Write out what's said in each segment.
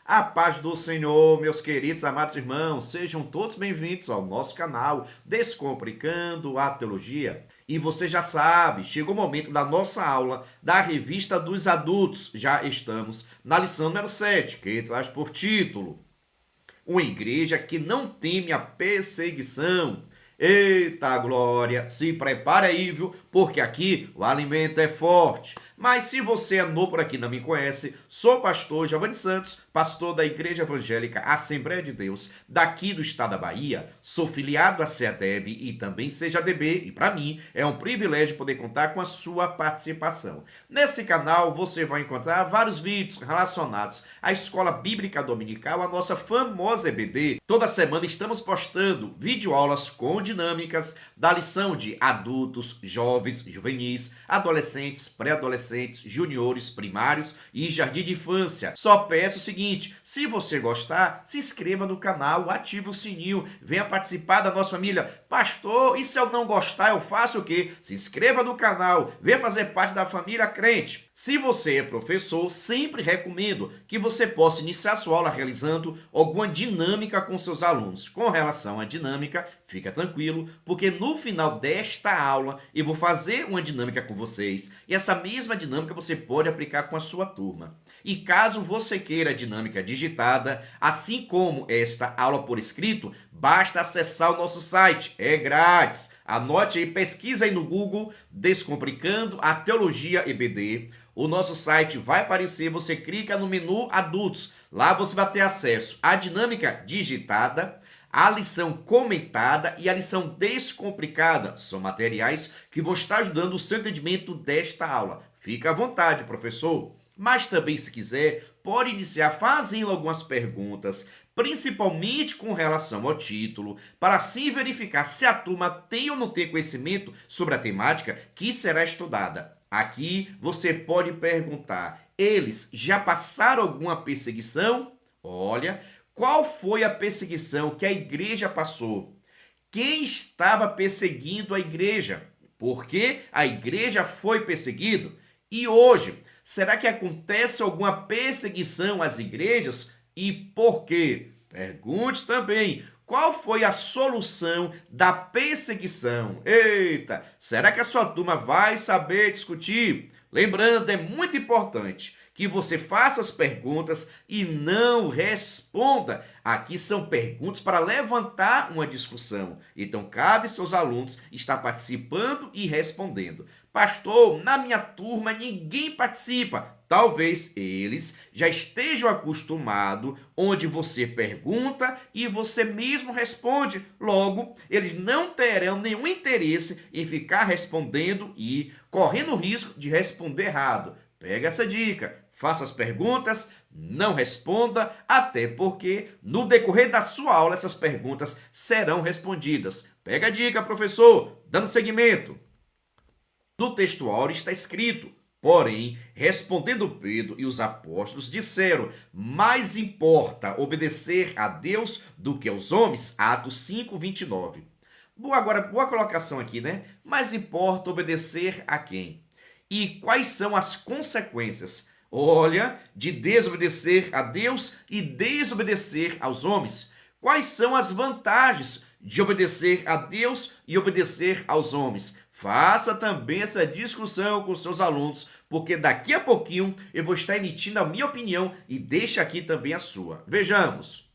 A paz do Senhor, meus queridos, amados irmãos, sejam todos bem-vindos ao nosso canal Descomplicando a Teologia. E você já sabe, chegou o momento da nossa aula da Revista dos Adultos. Já estamos na lição número 7, que traz por título Uma Igreja que não teme a perseguição. Eita glória, se prepare aí, viu? Porque aqui o alimento é forte. Mas se você é novo por aqui e não me conhece, sou o pastor Giovanni Santos, pastor da Igreja Evangélica Assembleia de Deus, daqui do estado da Bahia. Sou filiado à CEADEB e também CEJADB, e para mim é um privilégio poder contar com a sua participação. Nesse canal você vai encontrar vários vídeos relacionados à Escola Bíblica Dominical, a nossa famosa EBD. Toda semana estamos postando videoaulas com dinâmicas da lição de adultos, jovens, juvenis, adolescentes, pré-adolescentes, juniores, primários e jardim de infância. Só peço o seguinte, se você gostar, se inscreva no canal, ative o sininho, venha participar da nossa família. Pastor, e se eu não gostar, eu faço o quê? Se inscreva no canal, venha fazer parte da família crente. Se você é professor, sempre recomendo que você possa iniciar sua aula realizando alguma dinâmica com seus alunos. Com relação à dinâmica, fica tranquilo, porque no final desta aula eu vou fazer uma dinâmica com vocês e essa mesma dinâmica você pode aplicar com a sua turma. E caso você queira a dinâmica digitada, assim como esta aula por escrito, basta acessar o nosso site, é grátis. Anote aí, pesquisa aí no Google, Descomplicando a Teologia EBD. O nosso site vai aparecer, você clica no menu Adultos. Lá você vai ter acesso à dinâmica digitada, a lição comentada e a lição descomplicada. São materiais que vão estar ajudando o seu entendimento desta aula. Fica à vontade, professor. Mas também, se quiser, pode iniciar fazendo algumas perguntas, principalmente com relação ao título, para assim verificar se a turma tem ou não tem conhecimento sobre a temática que será estudada. Aqui você pode perguntar, eles já passaram alguma perseguição? Olha, qual foi a perseguição que a igreja passou? Quem estava perseguindo a igreja? Por que a igreja foi perseguida? E hoje, será que acontece alguma perseguição às igrejas? E por quê? Pergunte também, qual foi a solução da perseguição? Eita, será que a sua turma vai saber discutir? Lembrando, é muito importante que você faça as perguntas e não responda. Aqui são perguntas para levantar uma discussão. Então, cabe seus alunos estar participando e respondendo. Pastor, na minha turma ninguém participa. Talvez eles já estejam acostumados onde você pergunta e você mesmo responde. Logo, eles não terão nenhum interesse em ficar respondendo e correndo o risco de responder errado. Pega essa dica. Faça as perguntas, não responda, até porque no decorrer da sua aula essas perguntas serão respondidas. Pega a dica, professor, dando seguimento. No texto áureo está escrito, porém, respondendo Pedro e os apóstolos, disseram, mais importa obedecer a Deus do que aos homens, Atos 5, 29. Agora, boa colocação aqui, né? Mais importa obedecer a quem? E quais são as consequências? Olha, de desobedecer a Deus e desobedecer aos homens. Quais são as vantagens de obedecer a Deus e obedecer aos homens? Faça também essa discussão com seus alunos, porque daqui a pouquinho eu vou estar emitindo a minha opinião e deixa aqui também a sua. Vejamos.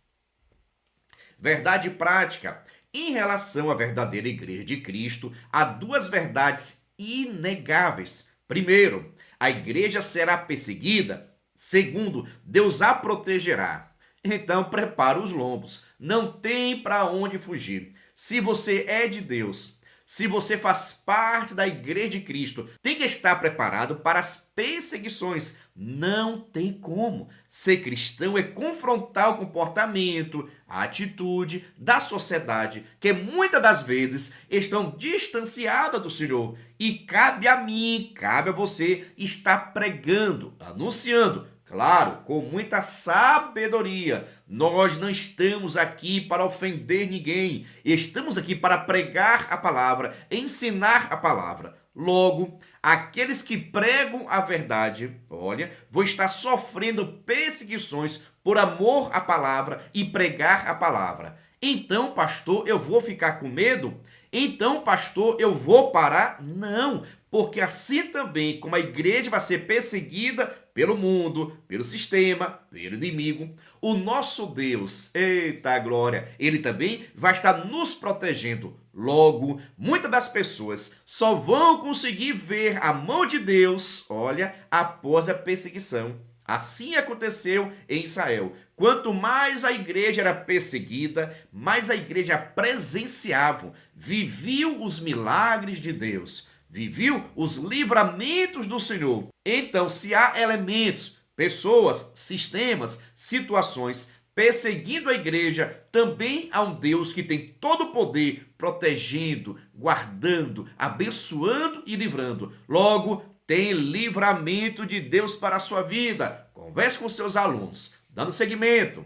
Verdade prática. Em relação à verdadeira Igreja de Cristo, há duas verdades inegáveis. Primeiro, a igreja será perseguida. Segundo, Deus a protegerá. Então, prepara os lombos. Não tem para onde fugir. Se você é de Deus, se você faz parte da Igreja de Cristo, tem que estar preparado para as perseguições. Não tem como. Ser cristão é confrontar o comportamento, a atitude da sociedade, que muitas das vezes estão distanciadas do Senhor. E cabe a mim, cabe a você estar pregando, anunciando, claro, com muita sabedoria. Nós não estamos aqui para ofender ninguém. Estamos aqui para pregar a palavra, ensinar a palavra. Logo, Aqueles que pregam a verdade, olha, vão estar sofrendo perseguições por amor à palavra e pregar a palavra. Então, pastor, eu vou ficar com medo? Então, pastor, eu vou parar? Não, porque assim também como a igreja vai ser perseguida pelo mundo, pelo sistema, pelo inimigo, o nosso Deus, eita glória, ele também vai estar nos protegendo. Logo, muitas das pessoas só vão conseguir ver a mão de Deus, olha, após a perseguição. Assim aconteceu em Israel. Quanto mais a igreja era perseguida, mais a igreja presenciava, viviam os milagres de Deus, viviam os livramentos do Senhor. Então, se há elementos, pessoas, sistemas, situações perseguindo a igreja, também há um Deus que tem todo o poder, protegendo, guardando, abençoando e livrando. Logo, tem livramento de Deus para a sua vida. Converse com seus alunos, dando seguimento.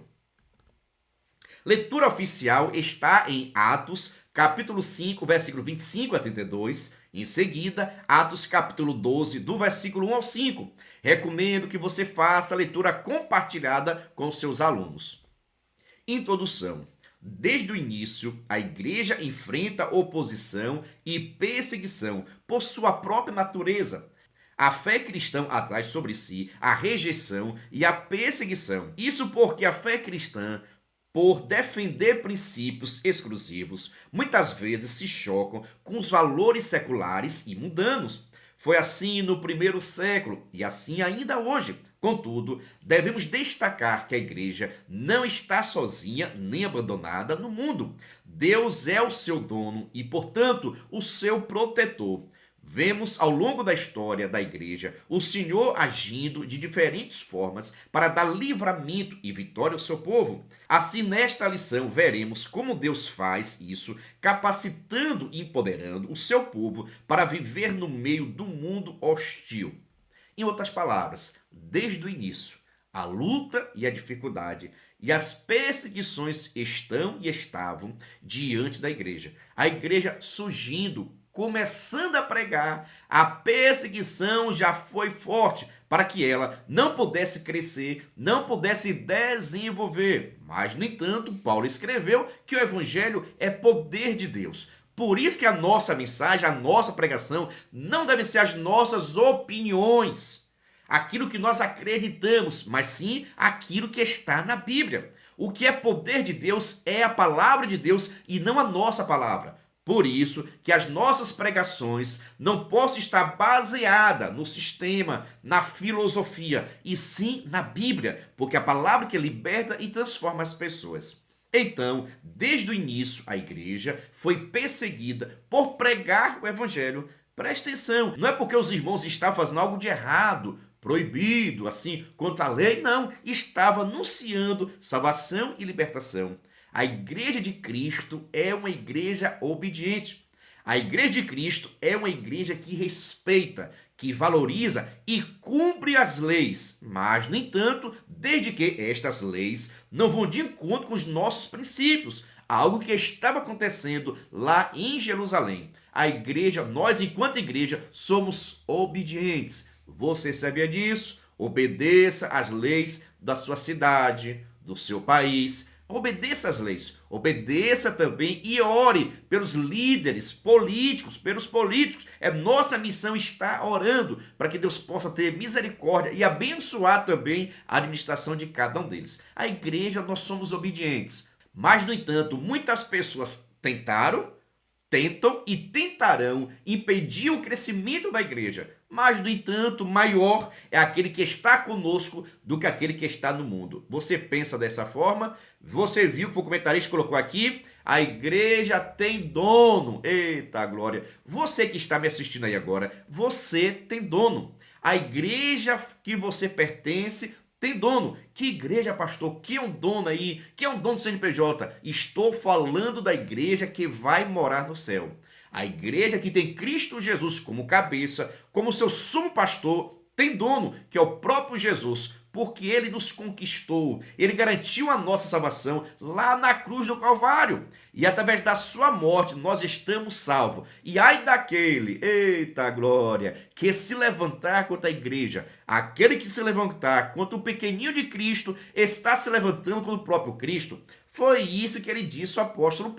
Leitura oficial está em Atos, capítulo 5, versículo 25 a 32. Em seguida, Atos, capítulo 12, do versículo 1 ao 5. Recomendo que você faça a leitura compartilhada com seus alunos. Introdução. Desde o início, a igreja enfrenta oposição e perseguição por sua própria natureza. A fé cristã atrai sobre si a rejeição e a perseguição. Isso porque a fé cristã, por defender princípios exclusivos, muitas vezes se chocam com os valores seculares e mundanos. Foi assim no primeiro século e assim ainda hoje. Contudo, devemos destacar que a igreja não está sozinha nem abandonada no mundo. Deus é o seu dono e, portanto, o seu protetor. Vemos ao longo da história da igreja o Senhor agindo de diferentes formas para dar livramento e vitória ao seu povo. Assim, nesta lição, veremos como Deus faz isso, capacitando e empoderando o seu povo para viver no meio do mundo hostil. Em outras palavras, desde o início, a luta e a dificuldade e as perseguições estão e estavam diante da igreja. A igreja surgindo, começando a pregar, a perseguição já foi forte para que ela não pudesse crescer, não pudesse desenvolver. Mas, no entanto, Paulo escreveu que o evangelho é poder de Deus. Por isso que a nossa mensagem, a nossa pregação, não deve ser as nossas opiniões, aquilo que nós acreditamos, mas sim aquilo que está na Bíblia. O que é poder de Deus é a palavra de Deus e não a nossa palavra. Por isso que as nossas pregações não possam estar baseadas no sistema, na filosofia, e sim na Bíblia, porque é a palavra que liberta e transforma as pessoas. Então, desde o início, a igreja foi perseguida por pregar o evangelho. Presta atenção, não é porque os irmãos estavam fazendo algo de errado, proibido, assim, contra a lei, não. Estava anunciando salvação e libertação. A igreja de Cristo é uma igreja obediente. A igreja de Cristo é uma igreja que respeita, que valoriza e cumpre as leis. Mas, no entanto, desde que estas leis não vão de encontro com os nossos princípios, algo que estava acontecendo lá em Jerusalém. A igreja, nós enquanto igreja, somos obedientes. Você sabia disso? Obedeça às leis da sua cidade, do seu país. Obedeça às leis, obedeça também e ore pelos líderes políticos, pelos políticos. Nossa missão estar orando para que Deus possa ter misericórdia e abençoar também a administração de cada um deles. A igreja, nós somos obedientes, mas, no entanto, muitas pessoas tentam e tentarão impedir o crescimento da igreja. Mas, no entanto, maior é aquele que está conosco do que aquele que está no mundo. Você pensa dessa forma? Você viu que o comentarista colocou aqui? A igreja tem dono. Eita glória! Você que está me assistindo aí agora, você tem dono. A igreja que você pertence tem dono. Que igreja, pastor? Que é um dono aí? Que é um dono do CNPJ? Estou falando da igreja que vai morar no céu. A igreja que tem Cristo Jesus como cabeça, como seu sumo pastor, tem dono, que é o próprio Jesus. porque ele nos conquistou, ele garantiu a nossa salvação lá na cruz do Calvário. E através da sua morte nós estamos salvos. E ai daquele, eita glória, que se levantar contra a igreja, aquele que se levantar contra o pequenininho de Cristo, está se levantando contra o próprio Cristo. Foi isso que ele disse ao apóstolo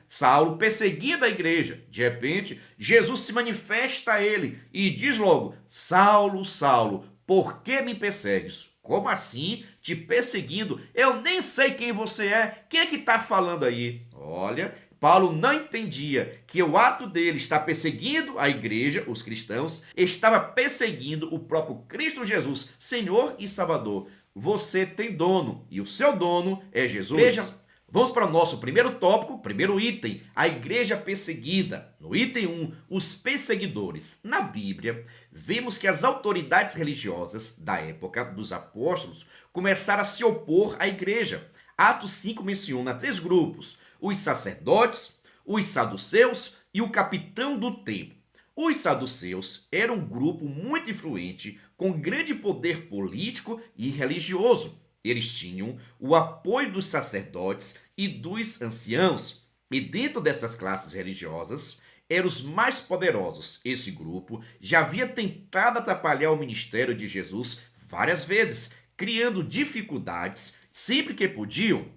Saulo perseguindo a igreja. De repente, Jesus se manifesta a ele e diz logo: Saulo, Saulo, por que me persegues? Como assim? Te perseguindo? Eu nem sei quem você é. Quem é que está falando aí? Olha, Paulo não entendia que o ato dele estar perseguindo a igreja, os cristãos, estava perseguindo o próprio Cristo Jesus, Senhor e Salvador. Você tem dono e o seu dono é Jesus. Veja, vamos para o nosso primeiro tópico, primeiro item, a igreja perseguida. No item 1, os perseguidores. Na Bíblia, vemos que as autoridades religiosas da época dos apóstolos começaram a se opor à igreja. Atos 5 menciona 3 grupos: os sacerdotes, os saduceus e o capitão do templo. Os saduceus eram um grupo muito influente, com grande poder político e religioso. Eles tinham o apoio dos sacerdotes e dos anciãos. E dentro dessas classes religiosas, eram os mais poderosos. Esse grupo já havia tentado atrapalhar o ministério de Jesus várias vezes, criando dificuldades sempre que podiam.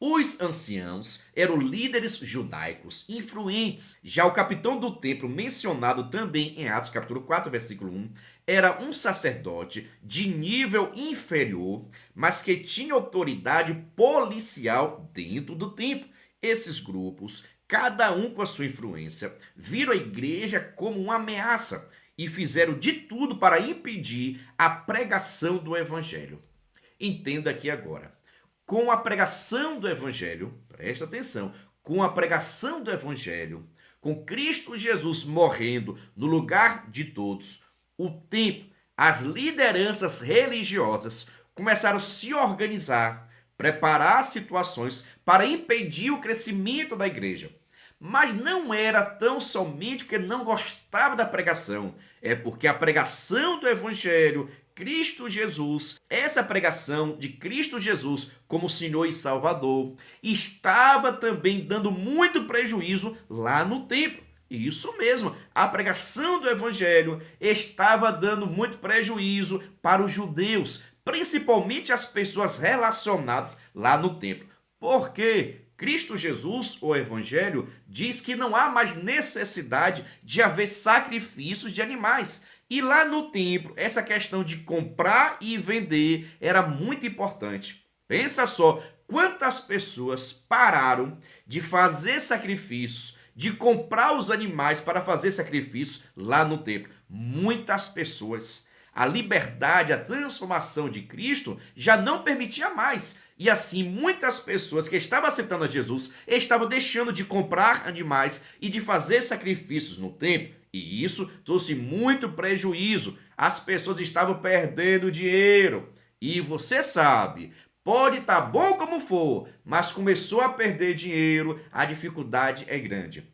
Os anciãos eram líderes judaicos influentes. Já o capitão do templo, mencionado também em Atos capítulo 4, versículo 1, era um sacerdote de nível inferior, mas que tinha autoridade policial dentro do templo. Esses grupos, cada um com a sua influência, viram a igreja como uma ameaça e fizeram de tudo para impedir a pregação do evangelho. Entenda aqui agora. Com a pregação do evangelho, presta atenção, com a pregação do evangelho, com Cristo Jesus morrendo no lugar de todos, o templo, as lideranças religiosas começaram a se organizar, preparar situações para impedir o crescimento da igreja. Mas não era tão somente porque não gostava da pregação, é porque a pregação do evangelho, Cristo Jesus, essa pregação de Cristo Jesus como Senhor e Salvador, estava também dando muito prejuízo lá no templo. Isso mesmo, a pregação do evangelho estava dando muito prejuízo para os judeus, principalmente as pessoas relacionadas lá no templo. Por quê? Cristo Jesus, o Evangelho, diz que não há mais necessidade de haver sacrifícios de animais. E lá no templo, essa questão de comprar e vender era muito importante. Pensa só, quantas pessoas pararam de fazer sacrifícios, de comprar os animais para fazer sacrifícios lá no templo. Muitas pessoas. A liberdade, a transformação de Cristo já não permitia mais. E assim, muitas pessoas que estavam aceitando a Jesus estavam deixando de comprar animais e de fazer sacrifícios no templo. E isso trouxe muito prejuízo. As pessoas estavam perdendo dinheiro. E você sabe, pode estar bom como for, mas começou a perder dinheiro, a dificuldade é grande.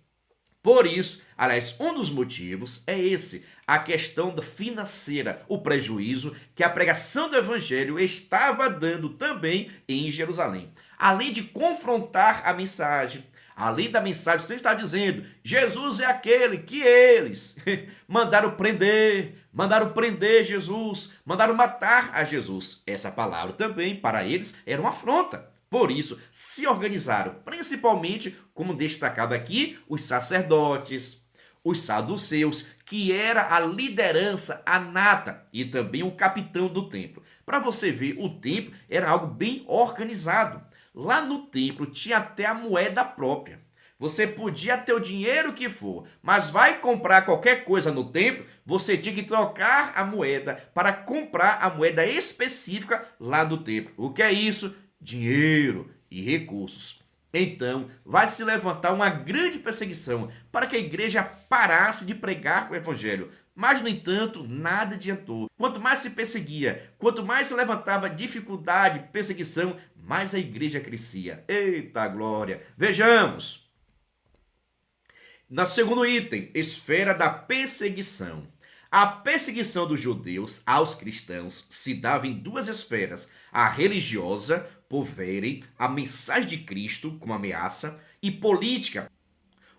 Por isso, aliás, um dos motivos é esse, a questão financeira, o prejuízo que a pregação do evangelho estava dando também em Jerusalém. Além de confrontar a mensagem, além da mensagem, você está dizendo, Jesus é aquele que eles mandaram prender Jesus, mandaram matar a Jesus. Essa palavra também, para eles, era uma afronta. Por isso, se organizaram, principalmente, como destacado aqui, os sacerdotes, os saduceus, que era a liderança, a nata, e também o capitão do templo. Para você ver, o templo era algo bem organizado. Lá no templo tinha até a moeda própria. Você podia ter o dinheiro que for, mas vai comprar qualquer coisa no templo, você tinha que trocar a moeda para comprar a moeda específica lá do templo. O que é isso? Dinheiro e recursos. Então, vai se levantar uma grande perseguição para que a igreja parasse de pregar o evangelho. Mas, no entanto, nada adiantou. Quanto mais se perseguia, quanto mais se levantava dificuldade, perseguição, mais a igreja crescia. Eita glória! Vejamos. No segundo item, esfera da perseguição. A perseguição dos judeus aos cristãos se dava em duas esferas: a religiosa, por verem a mensagem de Cristo como ameaça, e política.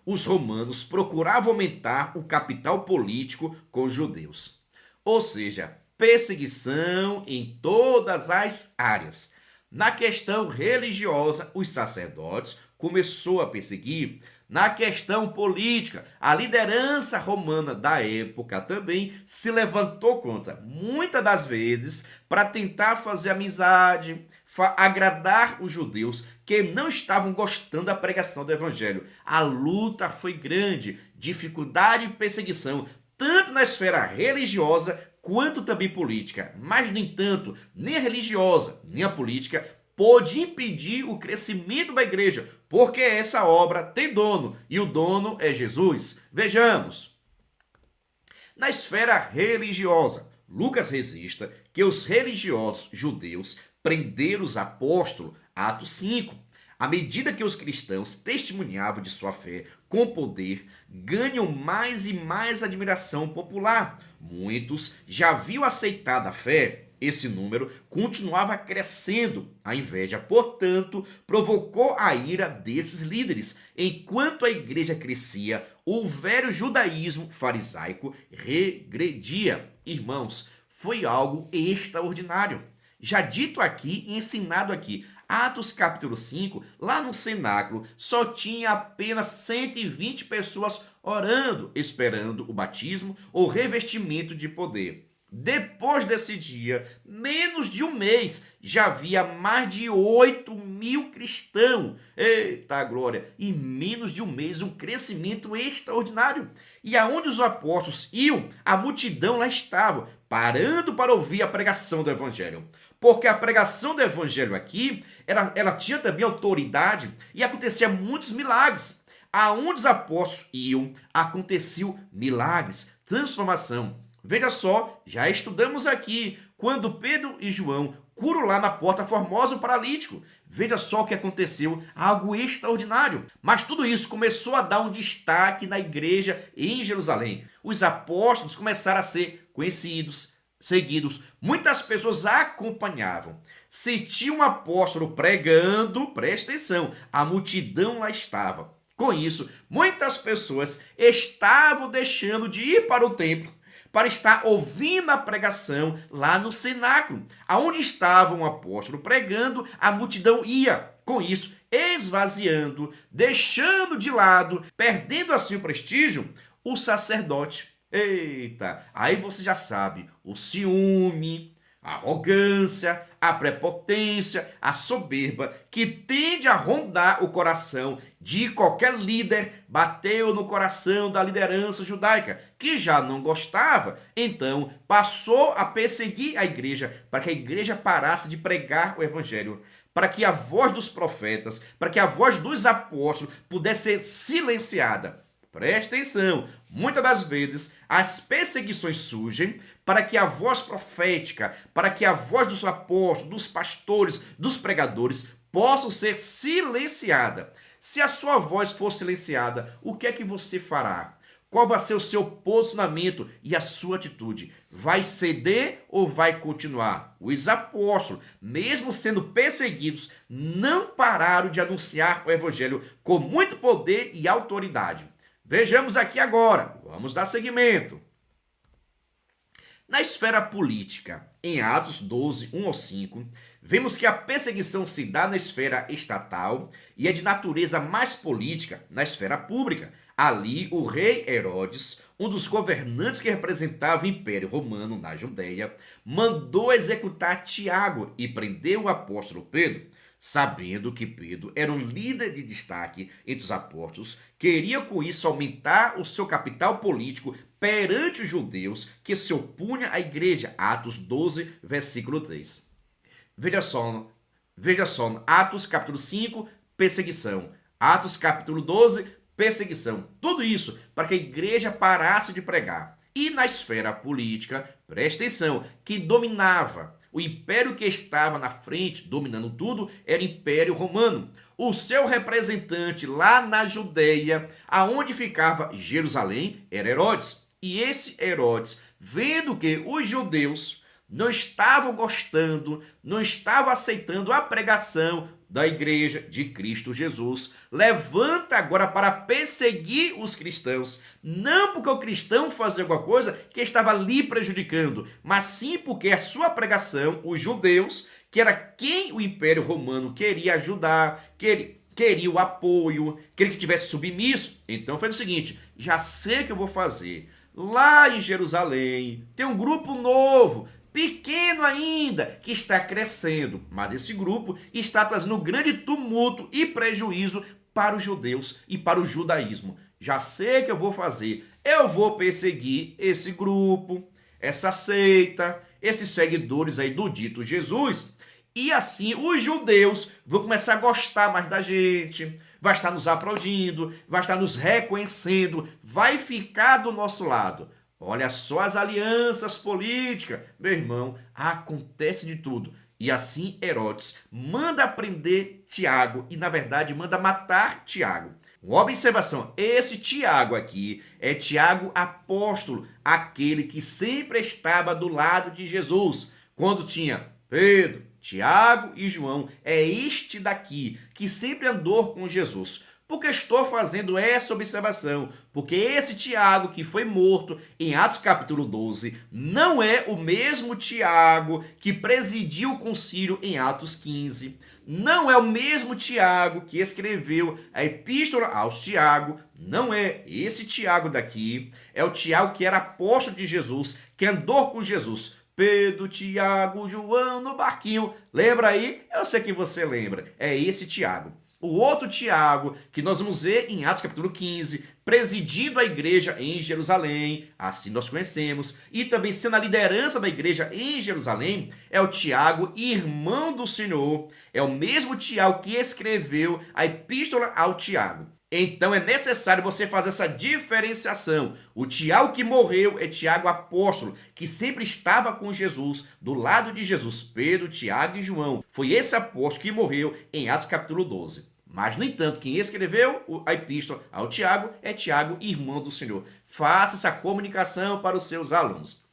Os romanos procuravam aumentar o capital político com os judeus. Ou seja, perseguição em todas as áreas. Na questão religiosa, os sacerdotes começou a perseguir. Na questão política, a liderança romana da época também se levantou contra, muitas das vezes, para tentar fazer amizade, agradar os judeus que não estavam gostando da pregação do evangelho. A luta foi grande, dificuldade e perseguição, tanto na esfera religiosa quanto também política. Mas, no entanto, nem a religiosa, nem a política pôde impedir o crescimento da igreja, porque essa obra tem dono, e o dono é Jesus. Vejamos. Na esfera religiosa, Lucas registra que os religiosos judeus prenderam os apóstolos, Atos 5. À medida que os cristãos testemunhavam de sua fé com poder, ganham mais e mais admiração popular. Muitos já haviam aceitado a fé. Esse número continuava crescendo. A inveja, portanto, provocou a ira desses líderes. Enquanto a igreja crescia, o velho judaísmo farisaico regredia. Irmãos, foi algo extraordinário. Já dito aqui e ensinado aqui, Atos capítulo 5, lá no cenáculo, só tinha apenas 120 pessoas orando, esperando o batismo ou revestimento de poder. Depois desse dia, menos de um mês, já havia mais de 8.000 cristãos. Eita glória! Em menos de um mês, um crescimento extraordinário. E aonde os apóstolos iam, a multidão lá estava, parando para ouvir a pregação do evangelho. Porque a pregação do evangelho aqui, ela tinha também autoridade e acontecia muitos milagres. Aonde os apóstolos iam, aconteciam milagres, transformação. Veja só, já estudamos aqui, quando Pedro e João curam lá na Porta Formosa o paralítico. Veja só o que aconteceu, algo extraordinário. Mas tudo isso começou a dar um destaque na igreja em Jerusalém. Os apóstolos começaram a ser conhecidos, seguidos. Muitas pessoas acompanhavam. Se tinha um apóstolo pregando, presta atenção, a multidão lá estava. Com isso, muitas pessoas estavam deixando de ir para o templo para estar ouvindo a pregação lá no cenáculo. Aonde estava um apóstolo pregando, a multidão ia. Com isso, esvaziando, deixando de lado, perdendo assim o prestígio, o sacerdote. Eita, aí você já sabe, o ciúme, a arrogância, a prepotência, a soberba que tende a rondar o coração de qualquer líder, bateu no coração da liderança judaica, que já não gostava, então passou a perseguir a igreja, para que a igreja parasse de pregar o evangelho, para que a voz dos profetas, para que a voz dos apóstolos pudesse ser silenciada. Preste atenção, muitas das vezes as perseguições surgem para que a voz profética, para que a voz dos apóstolos, dos pastores, dos pregadores possam ser silenciada. Se a sua voz for silenciada, o que é que você fará? Qual vai ser o seu posicionamento e a sua atitude? Vai ceder ou vai continuar? Os apóstolos, mesmo sendo perseguidos, não pararam de anunciar o evangelho com muito poder e autoridade. Vejamos aqui agora, vamos dar seguimento. Na esfera política, em Atos 12, 1 ao 5, vemos que a perseguição se dá na esfera estatal e é de natureza mais política na esfera pública. Ali, o rei Herodes, um dos governantes que representava o Império Romano na Judéia, mandou executar Tiago e prendeu o apóstolo Pedro. Sabendo que Pedro era um líder de destaque entre os apóstolos, queria com isso aumentar o seu capital político perante os judeus que se opunham à igreja. Atos 12, versículo 3. Veja só, Atos capítulo 5, perseguição. Atos capítulo 12, perseguição. Tudo isso para que a igreja parasse de pregar. E na esfera política, preste atenção, que dominava. O império que estava na frente, dominando tudo, era o Império Romano. O seu representante lá na Judeia, aonde ficava Jerusalém, era Herodes. E esse Herodes, vendo que os judeus não estavam gostando, não estavam aceitando a pregação da igreja de Cristo Jesus, levanta agora para perseguir os cristãos, não porque o cristão fazia alguma coisa que estava lhe prejudicando, mas sim porque a sua pregação, os judeus, que era quem o Império Romano queria ajudar, queria o apoio, queria que tivesse submisso. Então fez o seguinte: já sei o que eu vou fazer. Lá em Jerusalém tem um grupo novo, pequeno ainda, que está crescendo, mas esse grupo está trazendo grande tumulto e prejuízo para os judeus e para o judaísmo. Já sei o que eu vou fazer. Eu vou perseguir esse grupo, essa seita, esses seguidores aí do dito Jesus. E assim os judeus vão começar a gostar mais da gente, vai estar nos aplaudindo, vai estar nos reconhecendo, vai ficar do nosso lado. Olha só as alianças políticas. Meu irmão, acontece de tudo. E assim Herodes manda prender Tiago e, na verdade, manda matar Tiago. Uma observação, esse Tiago aqui é Tiago apóstolo, aquele que sempre estava do lado de Jesus. Quando tinha Pedro, Tiago e João, é este daqui que sempre andou com Jesus. Por que estou fazendo essa observação? Porque esse Tiago que foi morto em Atos capítulo 12 não é o mesmo Tiago que presidiu o concílio em Atos 15. Não é o mesmo Tiago que escreveu a epístola aos Tiago. Não é esse Tiago daqui. É o Tiago que era apóstolo de Jesus, que andou com Jesus. Pedro, Tiago, João no barquinho. Lembra aí? Eu sei que você lembra. É esse Tiago. O outro Tiago, que nós vamos ver em Atos capítulo 15, presidindo a igreja em Jerusalém, assim nós conhecemos, e também sendo a liderança da igreja em Jerusalém, é o Tiago, irmão do Senhor. É o mesmo Tiago que escreveu a epístola ao Tiago. Então é necessário você fazer essa diferenciação. O Tiago que morreu é Tiago apóstolo, que sempre estava com Jesus, do lado de Jesus, Pedro, Tiago e João. Foi esse apóstolo que morreu em Atos capítulo 12. Mas, no entanto, quem escreveu a epístola ao Tiago é Tiago, irmão do Senhor. Faça essa comunicação para os seus alunos.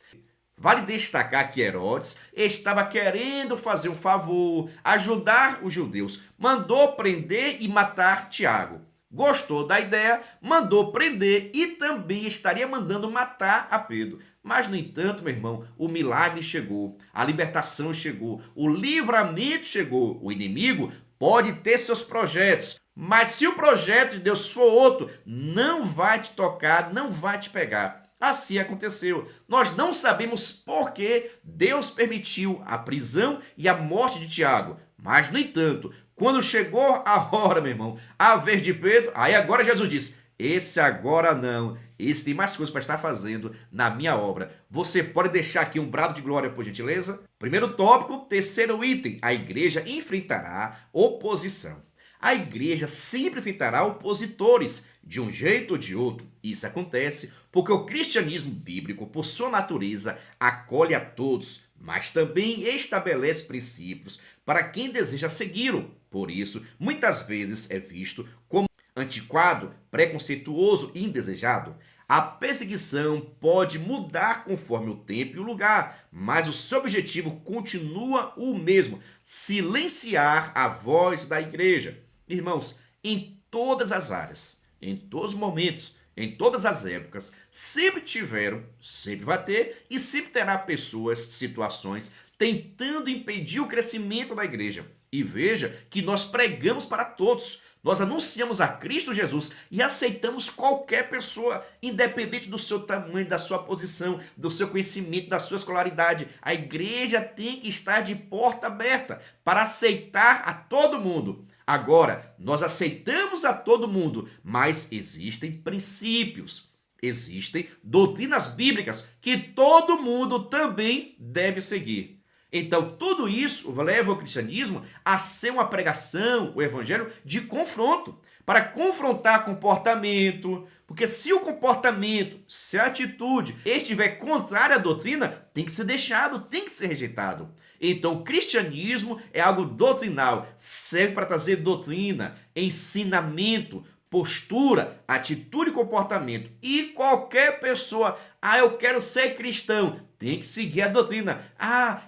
Vale destacar que Herodes estava querendo fazer um favor, ajudar os judeus. Mandou prender e matar Tiago. Gostou da ideia, mandou prender e também estaria mandando matar a Pedro. Mas, no entanto, meu irmão, o milagre chegou, a libertação chegou, o livramento chegou. O inimigo pode ter seus projetos, mas se o projeto de Deus for outro, não vai te tocar, não vai te pegar. Assim aconteceu. Nós não sabemos por que Deus permitiu a prisão e a morte de Tiago. Mas, no entanto, quando chegou a hora, meu irmão, a vez de Pedro, aí agora Jesus disse: esse agora não, esse tem mais coisas para estar fazendo na minha obra. Você pode deixar aqui um brado de glória, por gentileza? Primeiro tópico, terceiro item: a igreja enfrentará oposição. A igreja sempre enfrentará opositores, de um jeito ou de outro. Isso acontece porque o cristianismo bíblico, por sua natureza, acolhe a todos, mas também estabelece princípios para quem deseja segui-lo. Por isso, muitas vezes é visto como antiquado, preconceituoso e indesejado. A perseguição pode mudar conforme o tempo e o lugar, mas o seu objetivo continua o mesmo: silenciar a voz da igreja. Irmãos, em todas as áreas, em todos os momentos, em todas as épocas, sempre tiveram, sempre vai ter e sempre terá pessoas, situações tentando impedir o crescimento da igreja. E veja que nós pregamos para todos. Nós anunciamos a Cristo Jesus e aceitamos qualquer pessoa, independente do seu tamanho, da sua posição, do seu conhecimento, da sua escolaridade. A igreja tem que estar de porta aberta para aceitar a todo mundo. Agora, nós aceitamos a todo mundo, mas existem princípios, existem doutrinas bíblicas que todo mundo também deve seguir. Então, tudo isso leva o cristianismo a ser uma pregação, o evangelho, de confronto, para confrontar comportamento, porque se o comportamento, se a atitude estiver contrária à doutrina, tem que ser deixado, tem que ser rejeitado. Então, o cristianismo é algo doutrinal, serve para trazer doutrina, ensinamento, postura, atitude e comportamento. E qualquer pessoa, eu quero ser cristão, tem que seguir a doutrina.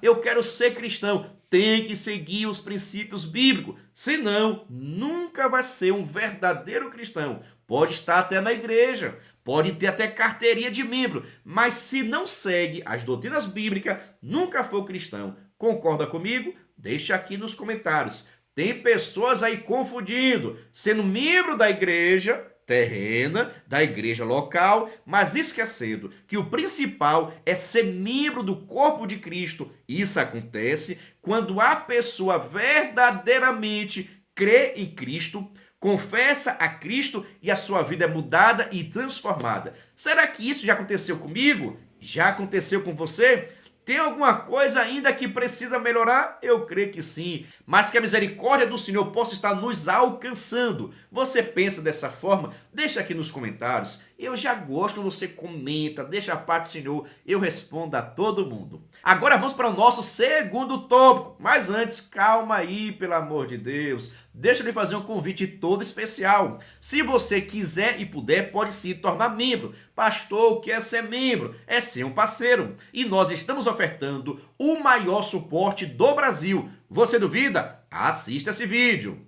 Eu quero ser cristão, tem que seguir os princípios bíblicos. Senão, nunca vai ser um verdadeiro cristão. Pode estar até na igreja, pode ter até carteirinha de membro, mas se não segue as doutrinas bíblicas, nunca foi cristão. Concorda comigo? Deixa aqui nos comentários. Tem pessoas aí confundindo, sendo membro da igreja terrena, da igreja local, mas esquecendo que o principal é ser membro do corpo de Cristo. Isso acontece quando a pessoa verdadeiramente crê em Cristo, confessa a Cristo e a sua vida é mudada e transformada. Será que isso já aconteceu comigo? Já aconteceu com você? Tem alguma coisa ainda que precisa melhorar? Eu creio que sim, mas que a misericórdia do Senhor possa estar nos alcançando. Você pensa dessa forma? Deixa aqui nos comentários. Eu já gosto quando você comenta, deixa a parte do Senhor, eu respondo a todo mundo. Agora vamos para o nosso segundo tópico, mas antes, calma aí, pelo amor de Deus. Deixa eu lhe fazer um convite todo especial. Se você quiser e puder, pode se tornar membro. Pastor, o que é ser membro? É ser um parceiro. E nós estamos ofertando o maior suporte do Brasil. Você duvida? Assista esse vídeo.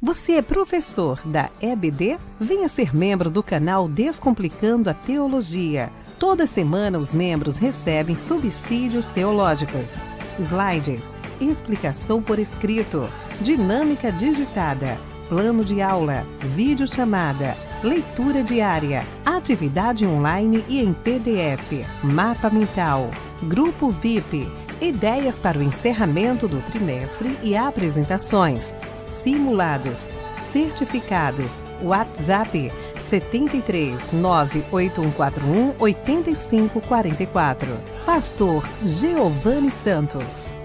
Você é professor da EBD? Venha ser membro do canal Descomplicando a Teologia. Toda semana os membros recebem subsídios teológicos, slides, explicação por escrito, dinâmica digitada, plano de aula, videochamada, leitura diária, atividade online e em PDF, mapa mental, grupo VIP, ideias para o encerramento do trimestre e apresentações, simulados, certificados, WhatsApp 73 98141 8544. Pastor Geovani Santos.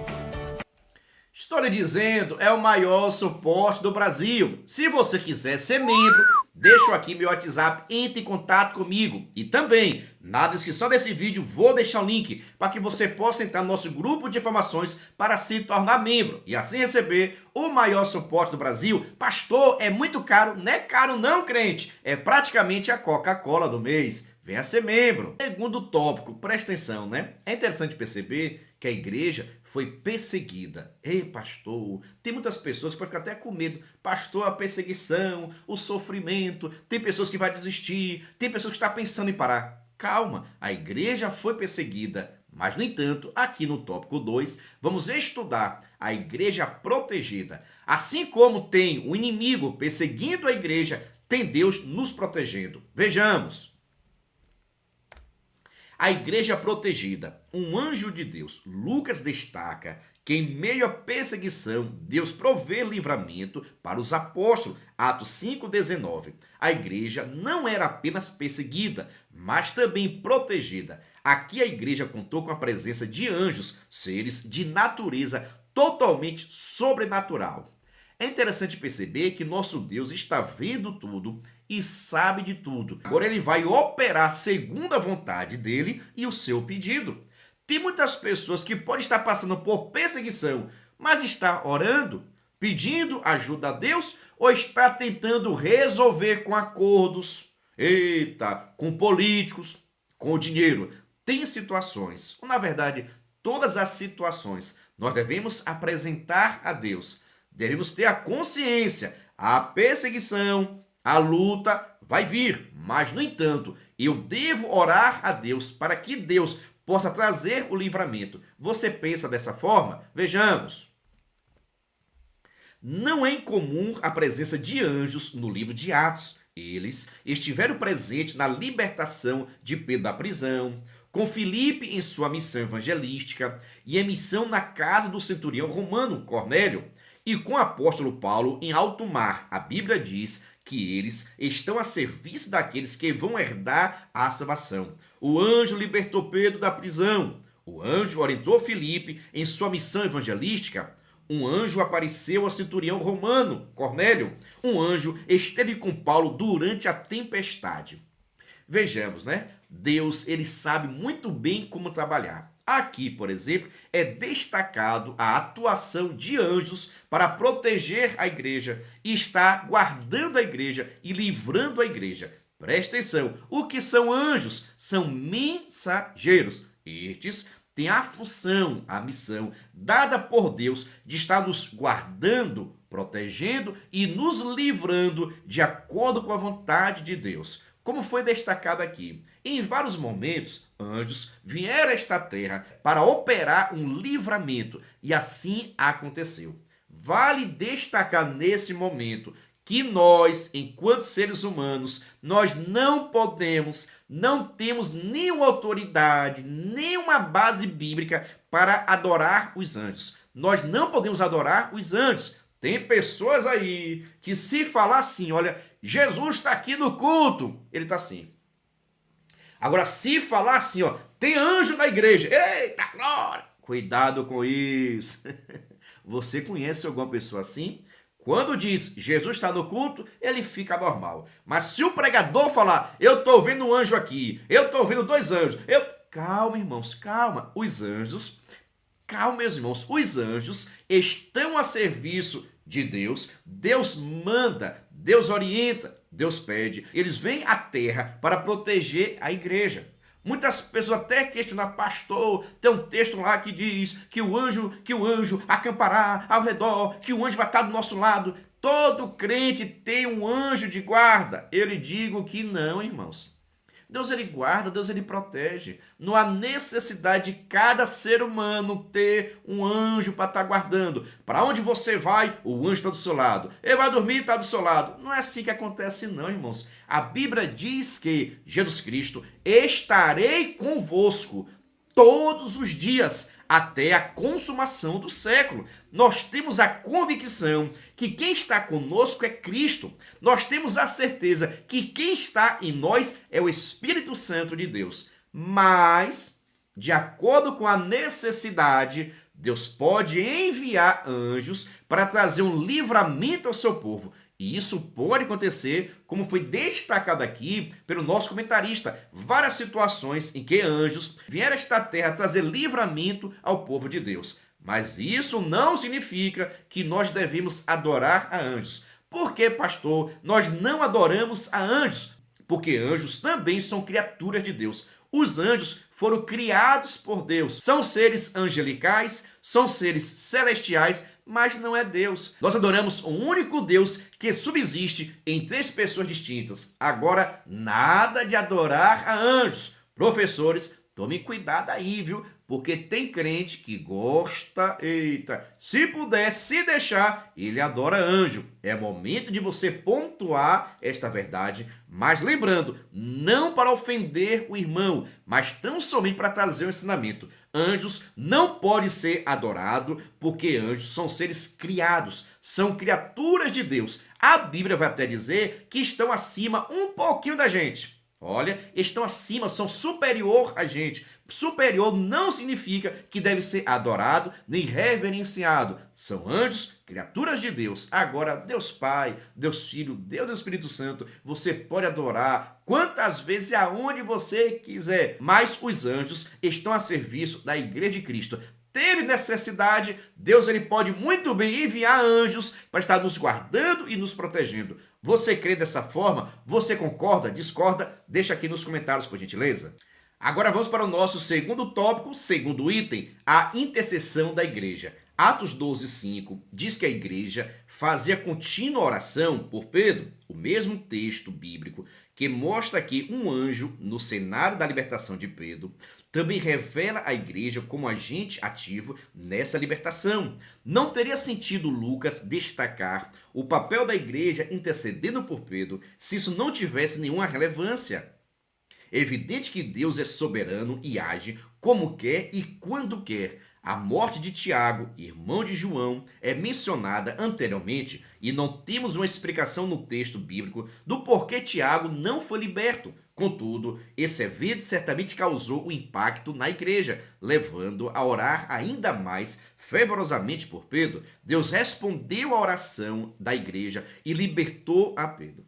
Estou lhe dizendo, é o maior suporte do Brasil. Se você quiser ser membro, deixo aqui meu WhatsApp, entre em contato comigo. E também, na descrição desse vídeo, vou deixar o link para que você possa entrar no nosso grupo de informações para se tornar membro e assim receber o maior suporte do Brasil. Pastor, é muito caro? Não é caro não, crente. É praticamente a Coca-Cola do mês. Venha ser membro. Segundo tópico, presta atenção, né? É interessante perceber que a igreja foi perseguida. Ei, pastor, tem muitas pessoas que podem ficar até com medo. Pastor, a perseguição, o sofrimento, tem pessoas que vão desistir, tem pessoas que estão pensando em parar. Calma, a igreja foi perseguida, mas, no entanto, aqui no tópico 2, vamos estudar a igreja protegida. Assim como tem o inimigo perseguindo a igreja, tem Deus nos protegendo. Vejamos. A igreja protegida, um anjo de Deus. Lucas destaca que em meio à perseguição, Deus provê livramento para os apóstolos. Atos 5,19. A igreja não era apenas perseguida, mas também protegida. Aqui a igreja contou com a presença de anjos, seres de natureza totalmente sobrenatural. É interessante perceber que nosso Deus está vendo tudo e sabe de tudo. Agora ele vai operar segundo a vontade dele e o seu pedido. Tem muitas pessoas que podem estar passando por perseguição, mas está orando, pedindo ajuda a Deus ou está tentando resolver com acordos, com políticos, com o dinheiro. Tem situações, ou na verdade, todas as situações, nós devemos apresentar a Deus. Devemos ter a consciência, a perseguição, a luta vai vir, mas, no entanto, eu devo orar a Deus para que Deus possa trazer o livramento. Você pensa dessa forma? Vejamos. Não é incomum a presença de anjos no livro de Atos. Eles estiveram presentes na libertação de Pedro da prisão, com Filipe em sua missão evangelística e em missão na casa do centurião romano Cornélio, e com o apóstolo Paulo em alto mar. A Bíblia diz que eles estão a serviço daqueles que vão herdar a salvação. O anjo libertou Pedro da prisão. O anjo orientou Filipe em sua missão evangelística. Um anjo apareceu ao centurião romano, Cornélio. Um anjo esteve com Paulo durante a tempestade. Vejamos, né? Deus, ele sabe muito bem como trabalhar. Aqui, por exemplo, é destacado a atuação de anjos para proteger a igreja e estar guardando a igreja e livrando a igreja. Presta atenção, o que são anjos? São mensageiros. Estes têm a função, a missão dada por Deus de estar nos guardando, protegendo e nos livrando de acordo com a vontade de Deus. Como foi destacado aqui, em vários momentos, anjos vieram a esta terra para operar um livramento, e assim aconteceu. Vale destacar nesse momento que nós, enquanto seres humanos, nós não podemos, não temos nenhuma autoridade, nenhuma base bíblica para adorar os anjos. Nós não podemos adorar os anjos. Tem pessoas aí que se falar assim, olha, Jesus está aqui no culto, ele está assim. Agora, se falar assim, ó, tem anjo na igreja, eita glória, cuidado com isso. Você conhece alguma pessoa assim? Quando diz Jesus está no culto, ele fica normal. Mas se o pregador falar, eu estou vendo um anjo aqui, eu estou vendo dois anjos, calma, irmãos, calma. Calma, meus irmãos, os anjos estão a serviço de Deus. Deus manda, Deus orienta, Deus pede. Eles vêm à terra para proteger a igreja. Muitas pessoas até questionam, pastor, tem um texto lá que diz que o anjo acampará ao redor, que o anjo vai estar do nosso lado. Todo crente tem um anjo de guarda. Eu lhe digo que não, irmãos. Deus ele guarda, Deus ele protege. Não há necessidade de cada ser humano ter um anjo para estar guardando. Para onde você vai, o anjo está do seu lado. Ele vai dormir, está do seu lado. Não é assim que acontece não, irmãos. A Bíblia diz que Jesus Cristo, estarei convosco todos os dias, até a consumação do século. Nós temos a convicção que quem está conosco é Cristo. Nós temos a certeza que quem está em nós é o Espírito Santo de Deus. Mas, de acordo com a necessidade, Deus pode enviar anjos para trazer um livramento ao seu povo. E isso pode acontecer, como foi destacado aqui pelo nosso comentarista, várias situações em que anjos vieram a esta terra trazer livramento ao povo de Deus. Mas isso não significa que nós devemos adorar a anjos. Por que, pastor, nós não adoramos a anjos? Porque anjos também são criaturas de Deus. Os anjos foram criados por Deus. São seres angelicais, são seres celestiais, mas não é Deus. Nós adoramos um único Deus que subsiste em três pessoas distintas. Agora, nada de adorar a anjos. Professores, tome cuidado aí, viu? Porque tem crente que gosta, se puder, se deixar, ele adora anjo. É momento de você pontuar esta verdade, mas lembrando, não para ofender o irmão, mas tão somente para trazer um ensinamento. Anjos não podem ser adorados, porque anjos são seres criados, são criaturas de Deus. A Bíblia vai até dizer que estão acima um pouquinho da gente. Olha, estão acima, são superior a gente. Superior não significa que deve ser adorado nem reverenciado. São anjos, criaturas de Deus. Agora, Deus Pai, Deus Filho, Deus Espírito Santo, você pode adorar quantas vezes e aonde você quiser. Mas os anjos estão a serviço da Igreja de Cristo. Teve necessidade, Deus ele pode muito bem enviar anjos para estar nos guardando e nos protegendo. Você crê dessa forma? Você concorda? Discorda? Deixa aqui nos comentários, por gentileza. Agora vamos para o nosso segundo tópico, segundo item, a intercessão da igreja. Atos 12:5 diz que a igreja fazia contínua oração por Pedro, o mesmo texto bíblico que mostra aqui um anjo no cenário da libertação de Pedro, também revela a igreja como agente ativo nessa libertação. Não teria sentido Lucas destacar o papel da igreja intercedendo por Pedro se isso não tivesse nenhuma relevância. É evidente que Deus é soberano e age como quer e quando quer. A morte de Tiago, irmão de João, é mencionada anteriormente e não temos uma explicação no texto bíblico do porquê Tiago não foi liberto. Contudo, esse evento certamente causou um impacto na igreja, levando a orar ainda mais fervorosamente por Pedro. Deus respondeu à oração da igreja e libertou a Pedro.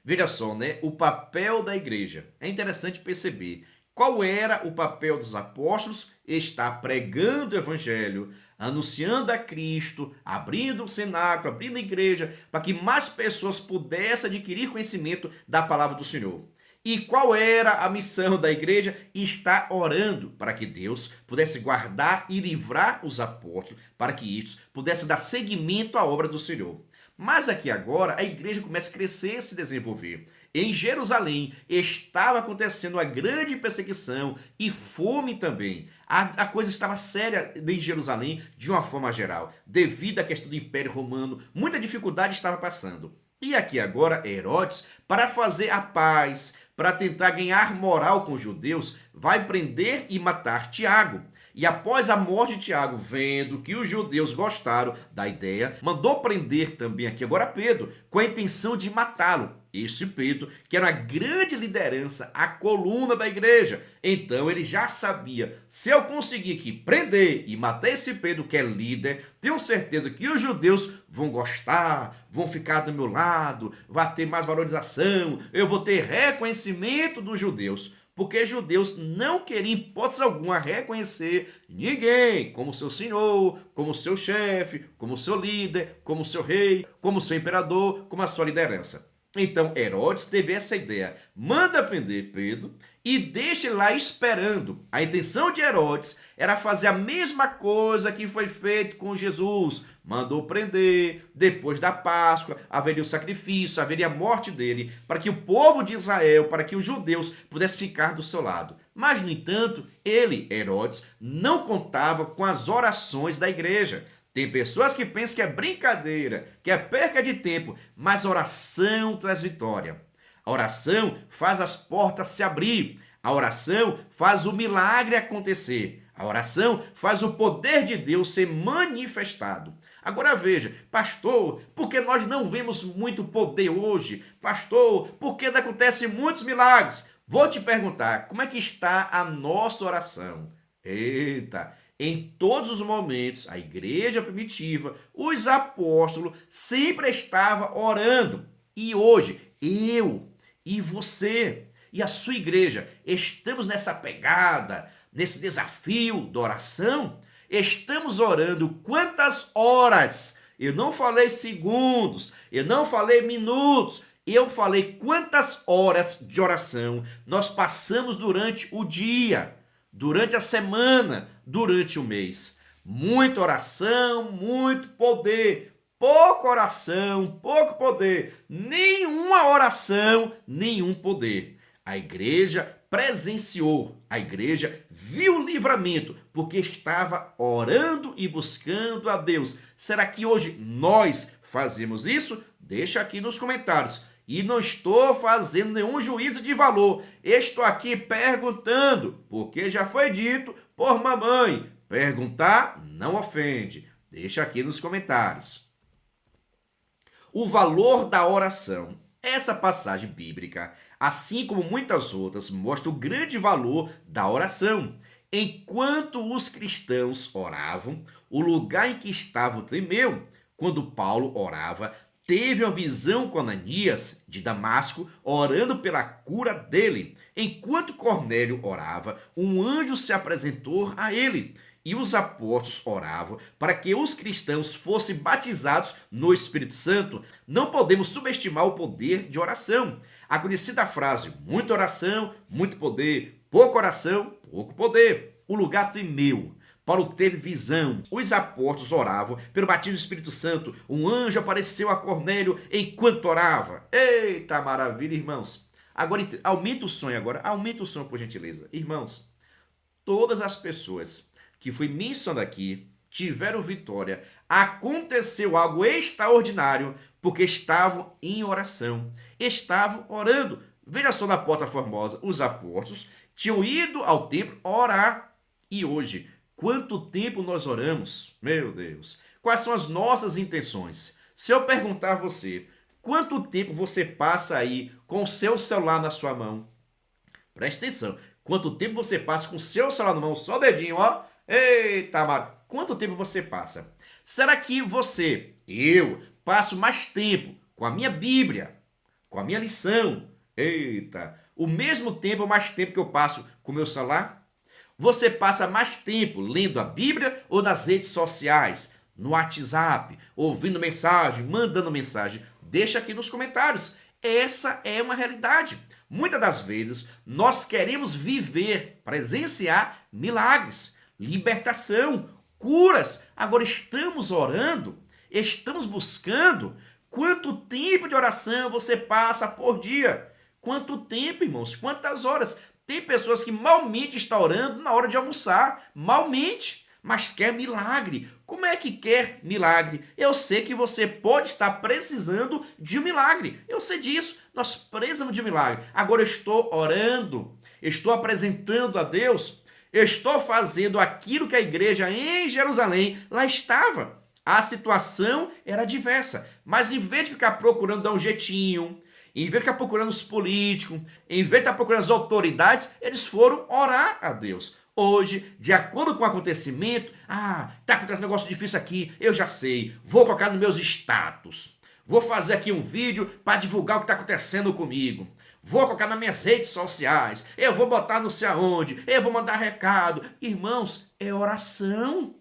Veja só, né? O papel da igreja. É interessante perceber Qual era o papel dos apóstolos? Estar pregando o evangelho, anunciando a Cristo, abrindo o cenáculo, abrindo a igreja, para que mais pessoas pudessem adquirir conhecimento da palavra do Senhor. E qual era a missão da igreja? Estar orando para que Deus pudesse guardar e livrar os apóstolos, para que isso pudesse dar seguimento à obra do Senhor. Mas aqui agora a igreja começa a crescer e se desenvolver. Em Jerusalém estava acontecendo uma grande perseguição e fome também. A coisa estava séria em Jerusalém de uma forma geral, devido à questão do Império Romano. Muita dificuldade estava passando. E aqui agora Herodes, para fazer a paz, para tentar ganhar moral com os judeus, vai prender e matar Tiago. E após a morte de Tiago, vendo que os judeus gostaram da ideia, mandou prender também aqui agora Pedro, com a intenção de matá-lo. Esse Pedro, que era uma grande liderança, a coluna da igreja. Então ele já sabia, se eu conseguir aqui prender e matar esse Pedro, que é líder, tenho certeza que os judeus vão gostar, vão ficar do meu lado, vai ter mais valorização, eu vou ter reconhecimento dos judeus. Porque judeus não queriam, em hipótese alguma, reconhecer ninguém como seu senhor, como seu chefe, como seu líder, como seu rei, como seu imperador, como a sua liderança. Então Herodes teve essa ideia, manda prender Pedro e deixa ele lá esperando. A intenção de Herodes era fazer a mesma coisa que foi feito com Jesus. Mandou prender, depois da Páscoa, haveria o sacrifício, haveria a morte dele, para que o povo de Israel, para que os judeus pudessem ficar do seu lado. Mas, no entanto, ele, Herodes, não contava com as orações da igreja. Tem pessoas que pensam que é brincadeira, que é perca de tempo, mas oração traz vitória. A oração faz as portas se abrir. A oração faz o milagre acontecer. A oração faz o poder de Deus ser manifestado. Agora veja, pastor, por que nós não vemos muito poder hoje? Pastor, por que não acontecem muitos milagres? Vou te perguntar, como é que está a nossa oração? Eita! Em todos os momentos, a igreja primitiva, os apóstolos, sempre estavam orando. E hoje, eu e você e a sua igreja, estamos nessa pegada, nesse desafio da oração? Estamos orando quantas horas? Eu não falei segundos, eu não falei minutos, eu falei quantas horas de oração nós passamos durante o dia, durante a semana, durante o mês. Muita oração, muito poder. Pouca oração, pouco poder. Nenhuma oração, nenhum poder. A igreja presenciou, a igreja viu o livramento, porque estava orando e buscando a Deus. Será que hoje nós fazemos isso? Deixa aqui nos comentários. E não estou fazendo nenhum juízo de valor. Estou aqui perguntando, porque já foi dito por mamãe. Perguntar não ofende. Deixa aqui nos comentários. O valor da oração. Essa passagem bíblica, assim como muitas outras, mostra o grande valor da oração. Enquanto os cristãos oravam, o lugar em que estavam tremeu. Quando Paulo orava, teve uma visão com Ananias de Damasco, orando pela cura dele. Enquanto Cornélio orava, um anjo se apresentou a ele. E os apóstolos oravam para que os cristãos fossem batizados no Espírito Santo. Não podemos subestimar o poder de oração. A conhecida frase, muita oração, muito poder, pouca oração, pouco poder. O lugar tremeu. Paulo teve visão. Os apóstolos oravam pelo batismo do Espírito Santo. Um anjo apareceu a Cornélio enquanto orava. Eita maravilha, irmãos. Agora, aumenta o sonho agora. Aumenta o sonho, por gentileza. Irmãos, todas as pessoas que foi mencionado aqui tiveram vitória. Aconteceu algo extraordinário porque estavam em oração. Estavam orando. Veja só na Porta Formosa. Os apóstolos tinham ido ao templo orar. E hoje, quanto tempo nós oramos? Meu Deus. Quais são as nossas intenções? Se eu perguntar a você, quanto tempo você passa aí com o seu celular na sua mão? Preste atenção. Quanto tempo você passa com o seu celular na mão? Só o dedinho, ó. Eita, mano. Quanto tempo você passa? Será que eu passo mais tempo com a minha Bíblia, com a minha lição, Eita, o mesmo tempo ou mais tempo que eu passo com o meu celular? Você passa mais tempo lendo a Bíblia ou nas redes sociais, no WhatsApp, ouvindo mensagem, mandando mensagem? Deixa aqui nos comentários. Essa é uma realidade. Muitas das vezes nós queremos viver, presenciar milagres, libertação, curas. Agora estamos orando, estamos buscando. Quanto tempo de oração você passa por dia? Quanto tempo, irmãos? Quantas horas? Tem pessoas que malmente estão orando na hora de almoçar, malmente, mas quer milagre. Como é que quer milagre? Eu sei que você pode estar precisando de um milagre. Eu sei disso. Nós precisamos de um milagre. Agora eu estou orando, estou apresentando a Deus, estou fazendo aquilo que a igreja em Jerusalém lá estava. A situação era diversa, mas em vez de ficar procurando dar um jeitinho, em vez de ficar procurando os políticos, em vez de estar procurando as autoridades, eles foram orar a Deus. Hoje, de acordo com o acontecimento, tá acontecendo um negócio difícil aqui, eu já sei, vou colocar nos meus status, vou fazer aqui um vídeo para divulgar o que está acontecendo comigo, vou colocar nas minhas redes sociais, eu vou botar não sei aonde, eu vou mandar recado. Irmãos, é oração.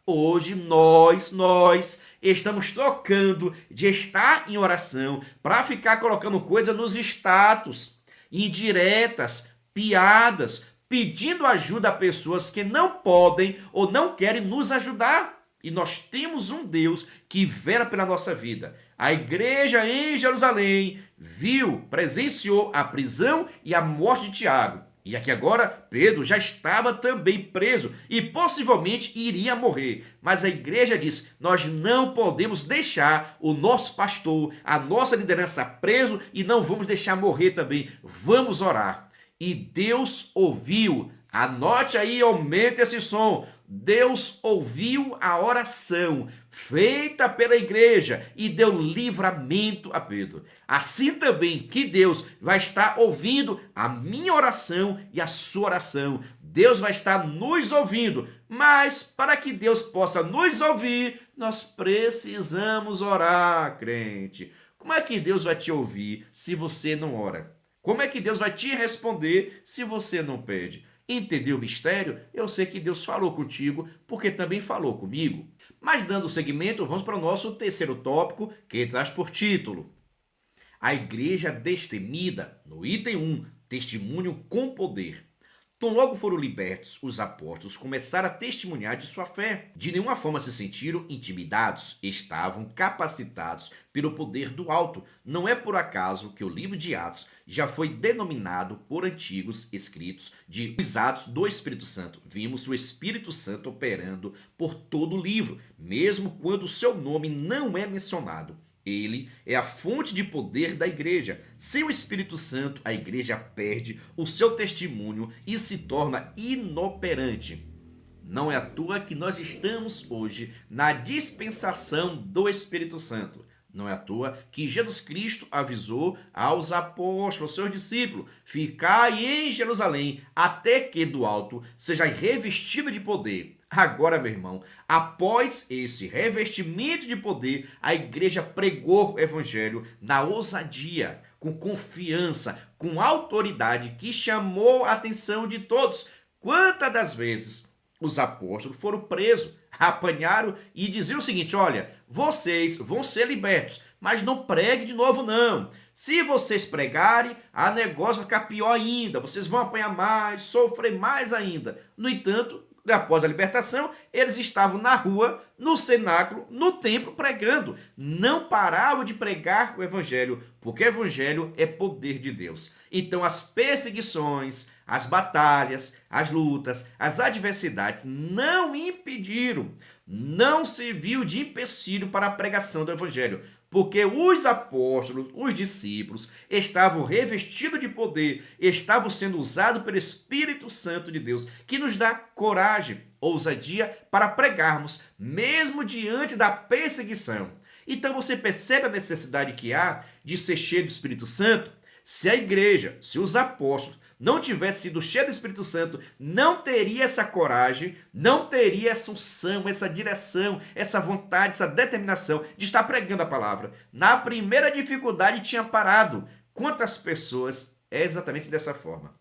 Hoje nós estamos trocando de estar em oração para ficar colocando coisa nos status, indiretas, piadas, pedindo ajuda a pessoas que não podem ou não querem nos ajudar. E nós temos um Deus que vela pela nossa vida. A igreja em Jerusalém viu, presenciou a prisão e a morte de Tiago. E aqui agora, Pedro já estava também preso e possivelmente iria morrer. Mas a igreja diz, nós não podemos deixar o nosso pastor, a nossa liderança preso e não vamos deixar morrer também. Vamos orar. E Deus ouviu. Anote aí, aumente esse som. Deus ouviu a oração feita pela igreja e deu livramento a Pedro. Assim também que Deus vai estar ouvindo a minha oração e a sua oração. Deus vai estar nos ouvindo, mas para que Deus possa nos ouvir, nós precisamos orar, crente. Como é que Deus vai te ouvir se você não ora? Como é que Deus vai te responder se você não pede? Entendeu o mistério? Eu sei que Deus falou contigo, porque também falou comigo. Mas dando seguimento, vamos para o nosso terceiro tópico, que traz por título A Igreja Destemida, no item 1, Testemunho com Poder. Tão logo foram libertos, os apóstolos começaram a testemunhar de sua fé. De nenhuma forma se sentiram intimidados, estavam capacitados pelo poder do alto. Não é por acaso que o livro de Atos já foi denominado por antigos escritos de os Atos do Espírito Santo. Vimos o Espírito Santo operando por todo o livro, mesmo quando o seu nome não é mencionado. Ele é a fonte de poder da igreja. Sem o Espírito Santo, a igreja perde o seu testemunho e se torna inoperante. Não é à toa que nós estamos hoje na dispensação do Espírito Santo. Não é à toa que Jesus Cristo avisou aos apóstolos, seus discípulos, ficai em Jerusalém até que do alto seja revestido de poder. Agora, meu irmão, após esse revestimento de poder, a igreja pregou o evangelho na ousadia, com confiança, com autoridade, que chamou a atenção de todos. Quantas das vezes os apóstolos foram presos, apanharam e diziam o seguinte, olha, vocês vão ser libertos, mas não pregue de novo não. Se vocês pregarem, a negócio vai ficar pior ainda, vocês vão apanhar mais, sofrer mais ainda. No entanto, após a libertação, eles estavam na rua, no cenáculo, no templo, pregando. Não paravam de pregar o evangelho, porque o evangelho é poder de Deus. Então, as perseguições, as batalhas, as lutas, as adversidades não impediram, não serviu de empecilho para a pregação do evangelho, porque os apóstolos, os discípulos, estavam revestidos de poder, estavam sendo usados pelo Espírito Santo de Deus, que nos dá coragem, ousadia para pregarmos, mesmo diante da perseguição. Então você percebe a necessidade que há de ser cheio do Espírito Santo? Se a igreja, se os apóstolos não tivesse sido cheio do Espírito Santo, não teria essa coragem, não teria essa unção, essa direção, essa vontade, essa determinação de estar pregando a palavra. Na primeira dificuldade tinha parado. quantas pessoas é exatamente dessa forma.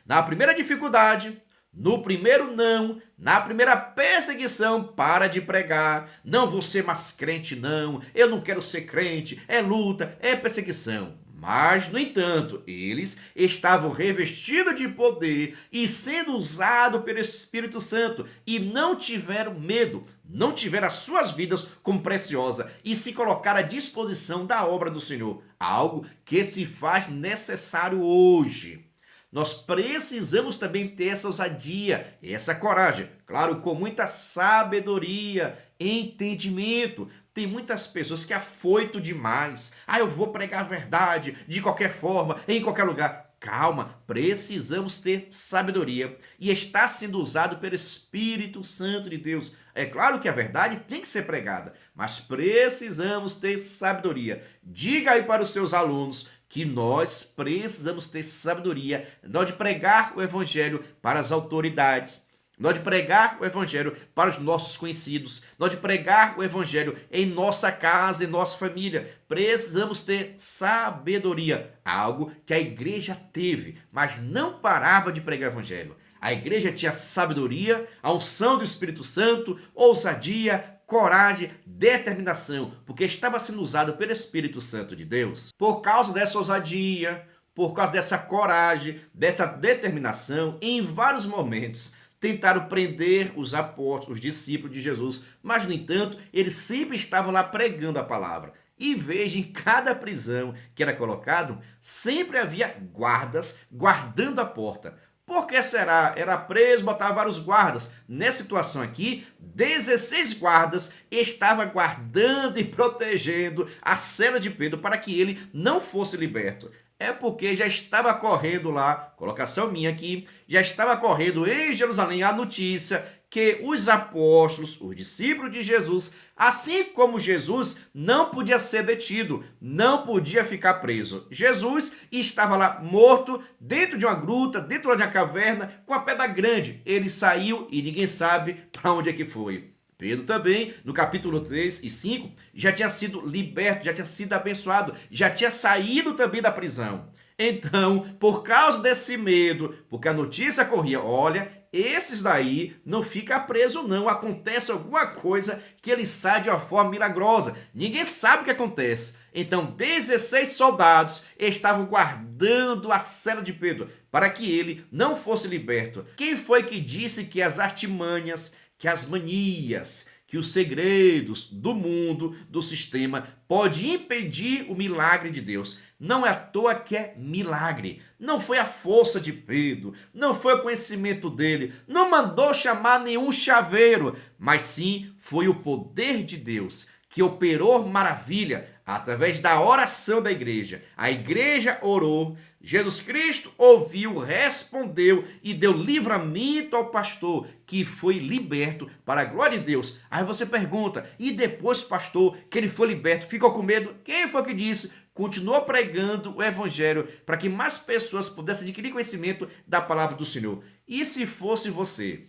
Na primeira dificuldade, no primeiro não, na primeira perseguição, para de pregar. Não vou ser mais crente, não. Eu não quero ser crente. É luta, é perseguição. Mas, no entanto, eles estavam revestidos de poder e sendo usados pelo Espírito Santo e não tiveram medo, não tiveram as suas vidas como preciosa e se colocaram à disposição da obra do Senhor. Algo que se faz necessário hoje. Nós precisamos também ter essa ousadia, essa coragem, claro, com muita sabedoria, entendimento. Tem muitas pessoas que afoito demais. Eu vou pregar a verdade de qualquer forma, em qualquer lugar. Calma, precisamos ter sabedoria e está sendo usado pelo Espírito Santo de Deus. É claro que a verdade tem que ser pregada, mas precisamos ter sabedoria. Diga aí para os seus alunos que nós precisamos ter sabedoria na hora de pregar o evangelho para as autoridades, na hora de pregar o evangelho para os nossos conhecidos, na hora de pregar o evangelho em nossa casa, em nossa família. Precisamos ter sabedoria, algo que a igreja teve, mas não parava de pregar o evangelho. A igreja tinha sabedoria, a unção do Espírito Santo, ousadia, coragem, determinação, porque estava sendo usado pelo Espírito Santo de Deus. Por causa dessa ousadia, por causa dessa coragem, dessa determinação, em vários momentos tentaram prender os apóstolos, os discípulos de Jesus, mas, no entanto, eles sempre estavam lá pregando a palavra. E veja, em cada prisão que era colocado, sempre havia guardas guardando a porta. Por que será? Era preso, botava vários guardas. Nessa situação aqui, 16 guardas estavam guardando e protegendo a cela de Pedro para que ele não fosse liberto. É porque já estava correndo lá, colocação minha aqui, já estava correndo em Jerusalém a notícia que os apóstolos, os discípulos de Jesus, assim como Jesus, não podia ser detido, não podia ficar preso. Jesus estava lá morto, dentro de uma gruta, dentro de uma caverna, com a pedra grande. Ele saiu e ninguém sabe para onde é que foi. Pedro também, no capítulo 3 e 5, já tinha sido liberto, já tinha sido abençoado, já tinha saído também da prisão. Então, por causa desse medo, porque a notícia corria, olha, esses daí não fica preso não, acontece alguma coisa que ele sai de uma forma milagrosa. Ninguém sabe o que acontece. Então, 16 soldados estavam guardando a cela de Pedro para que ele não fosse liberto. Quem foi que disse que as artimanhas, que as manias, que os segredos do mundo, do sistema, pode impedir o milagre de Deus? Não é à toa que é milagre. Não foi a força de Pedro, não foi o conhecimento dele, não mandou chamar nenhum chaveiro, mas sim foi o poder de Deus que operou maravilha através da oração da igreja. A igreja orou, Jesus Cristo ouviu, respondeu e deu livramento ao pastor, que foi liberto para a glória de Deus. Aí você pergunta, e depois, pastor, que ele foi liberto, ficou com medo? Quem foi que disse? Continuou pregando o evangelho para que mais pessoas pudessem adquirir conhecimento da palavra do Senhor. E se fosse você?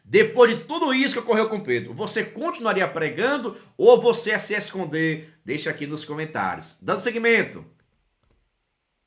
Depois de tudo isso que ocorreu com Pedro, você continuaria pregando ou você ia se esconder? Deixa aqui nos comentários. Dando seguimento.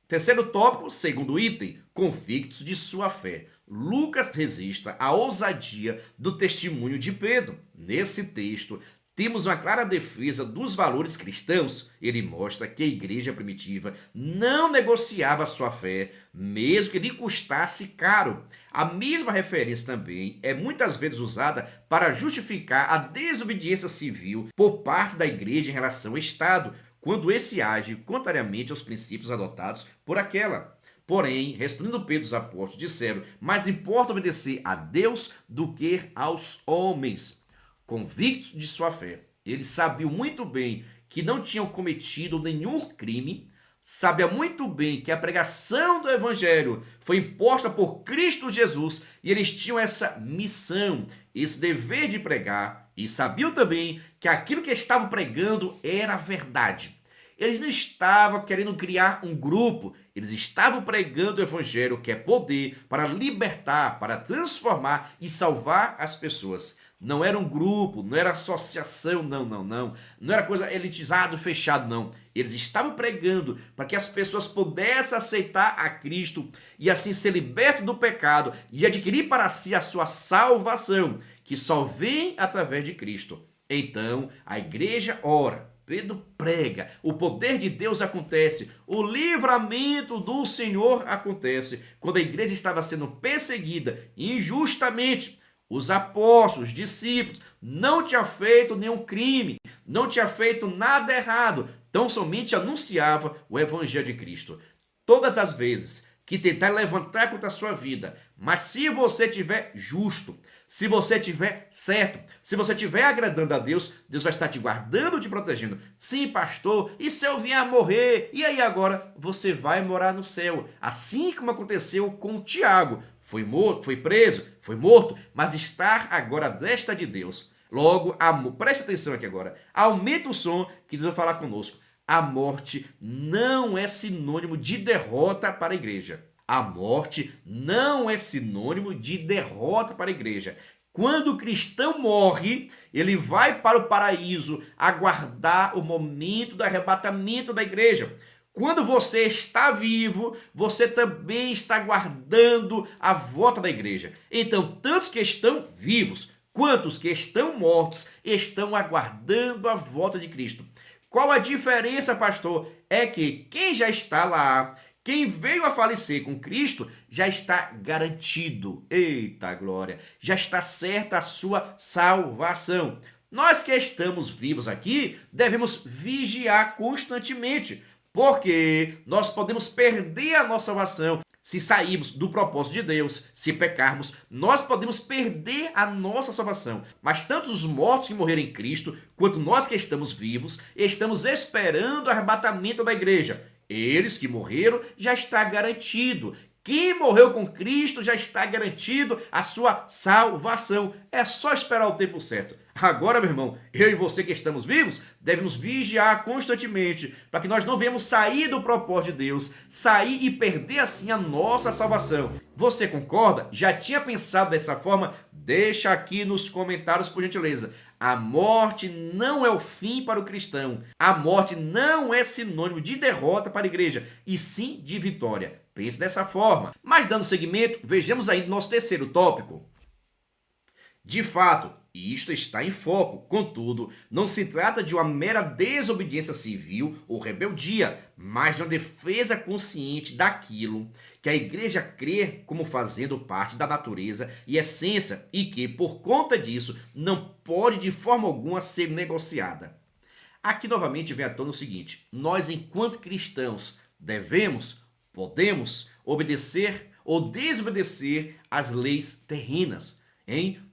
Terceiro tópico, segundo item, convictos de sua fé. Lucas registra a ousadia do testemunho de Pedro. Nesse texto, temos uma clara defesa dos valores cristãos. Ele mostra que a igreja primitiva não negociava a sua fé, mesmo que lhe custasse caro. A mesma referência também é muitas vezes usada para justificar a desobediência civil por parte da igreja em relação ao Estado, quando esse age contrariamente aos princípios adotados por aquela. Porém, respondendo Pedro, os apóstolos disseram, mais importa obedecer a Deus do que aos homens. Convictos de sua fé, eles sabiam muito bem que não tinham cometido nenhum crime, sabiam muito bem que a pregação do evangelho foi imposta por Cristo Jesus e eles tinham essa missão, esse dever de pregar, e sabiam também que aquilo que estavam pregando era verdade. Eles não estavam querendo criar um grupo, eles estavam pregando o evangelho, que é poder para libertar, para transformar e salvar as pessoas. Não era um grupo, não era associação, não, não, não. Não era coisa elitizado, fechado, não. Eles estavam pregando para que as pessoas pudessem aceitar a Cristo e assim ser liberto do pecado e adquirir para si a sua salvação, que só vem através de Cristo. Então, a igreja ora, Pedro prega, o poder de Deus acontece, o livramento do Senhor acontece. Quando a igreja estava sendo perseguida injustamente, os apóstolos, os discípulos, não tinham feito nenhum crime, não tinham feito nada errado, tão somente anunciava o evangelho de Cristo. Todas as vezes que tentar levantar contra a sua vida, mas se você estiver justo, se você estiver certo, se você estiver agradando a Deus, Deus vai estar te guardando, te protegendo. Sim, pastor, e se eu vier a morrer? E aí agora você vai morar no céu, assim como aconteceu com Tiago. Foi morto, foi preso, foi morto, mas está agora à destra de Deus. Logo, preste atenção aqui agora, aumenta o som que Deus vai falar conosco. A morte não é sinônimo de derrota para a igreja. A morte não é sinônimo de derrota para a igreja. Quando o cristão morre, ele vai para o paraíso aguardar o momento do arrebatamento da igreja. Quando você está vivo, você também está aguardando a volta da igreja. Então, tantos que estão vivos quanto os que estão mortos estão aguardando a volta de Cristo. Qual a diferença, pastor? É que quem já está lá, quem veio a falecer com Cristo, já está garantido. Eita glória! Já está certa a sua salvação. Nós que estamos vivos aqui, devemos vigiar constantemente, porque nós podemos perder a nossa salvação. Se sairmos do propósito de Deus, se pecarmos, nós podemos perder a nossa salvação. Mas tanto os mortos que morreram em Cristo, quanto nós que estamos vivos, estamos esperando o arrebatamento da igreja. Eles que morreram já está garantido. Quem morreu com Cristo já está garantido a sua salvação. É só esperar o tempo certo. Agora, meu irmão, eu e você que estamos vivos, devemos vigiar constantemente para que nós não venhamos sair do propósito de Deus, sair e perder assim a nossa salvação. Você concorda? Já tinha pensado dessa forma? Deixa aqui nos comentários, por gentileza. A morte não é o fim para o cristão. A morte não é sinônimo de derrota para a igreja, e sim de vitória. Pense dessa forma. Mas dando seguimento, vejamos aí nosso terceiro tópico. De fato, isto está em foco. Contudo, não se trata de uma mera desobediência civil ou rebeldia, mas de uma defesa consciente daquilo que a igreja crê como fazendo parte da natureza e essência e que, por conta disso, não pode de forma alguma ser negociada. Aqui novamente vem à tona o seguinte: nós, enquanto cristãos, podemos obedecer ou desobedecer às leis terrenas.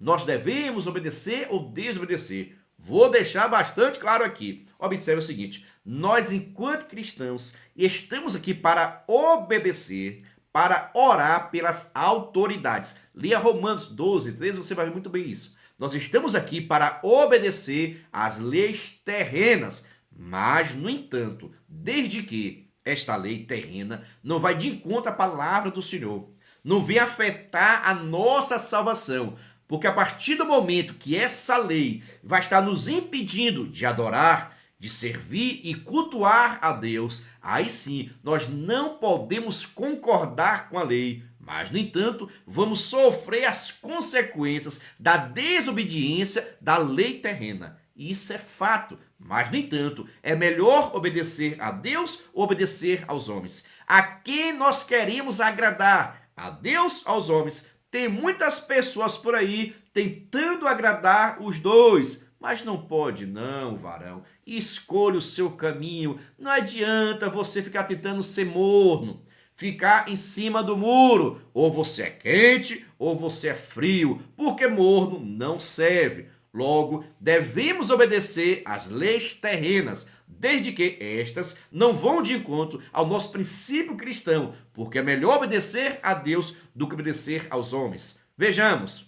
Nós devemos obedecer ou desobedecer. Vou deixar bastante claro aqui. Observe o seguinte: nós, enquanto cristãos, estamos aqui para obedecer, para orar pelas autoridades. Leia Romanos 12, 13, você vai ver muito bem isso. Nós estamos aqui para obedecer às leis terrenas, mas, no entanto, desde que esta lei terrena não vai de encontro à palavra do Senhor, não vem afetar a nossa salvação, porque a partir do momento que essa lei vai estar nos impedindo de adorar, de servir e cultuar a Deus, aí sim nós não podemos concordar com a lei, mas, no entanto, vamos sofrer as consequências da desobediência da lei terrena. Isso é fato, mas, no entanto, é melhor obedecer a Deus ou obedecer aos homens. A quem nós queremos agradar? A Deus, aos homens. Tem muitas pessoas por aí tentando agradar os dois, mas não pode não, varão. Escolha o seu caminho. Não adianta você ficar tentando ser morno, ficar em cima do muro. Ou você é quente ou você é frio, porque morno não serve. Logo, devemos obedecer às leis terrenas, desde que estas não vão de encontro ao nosso princípio cristão, porque é melhor obedecer a Deus do que obedecer aos homens. Vejamos.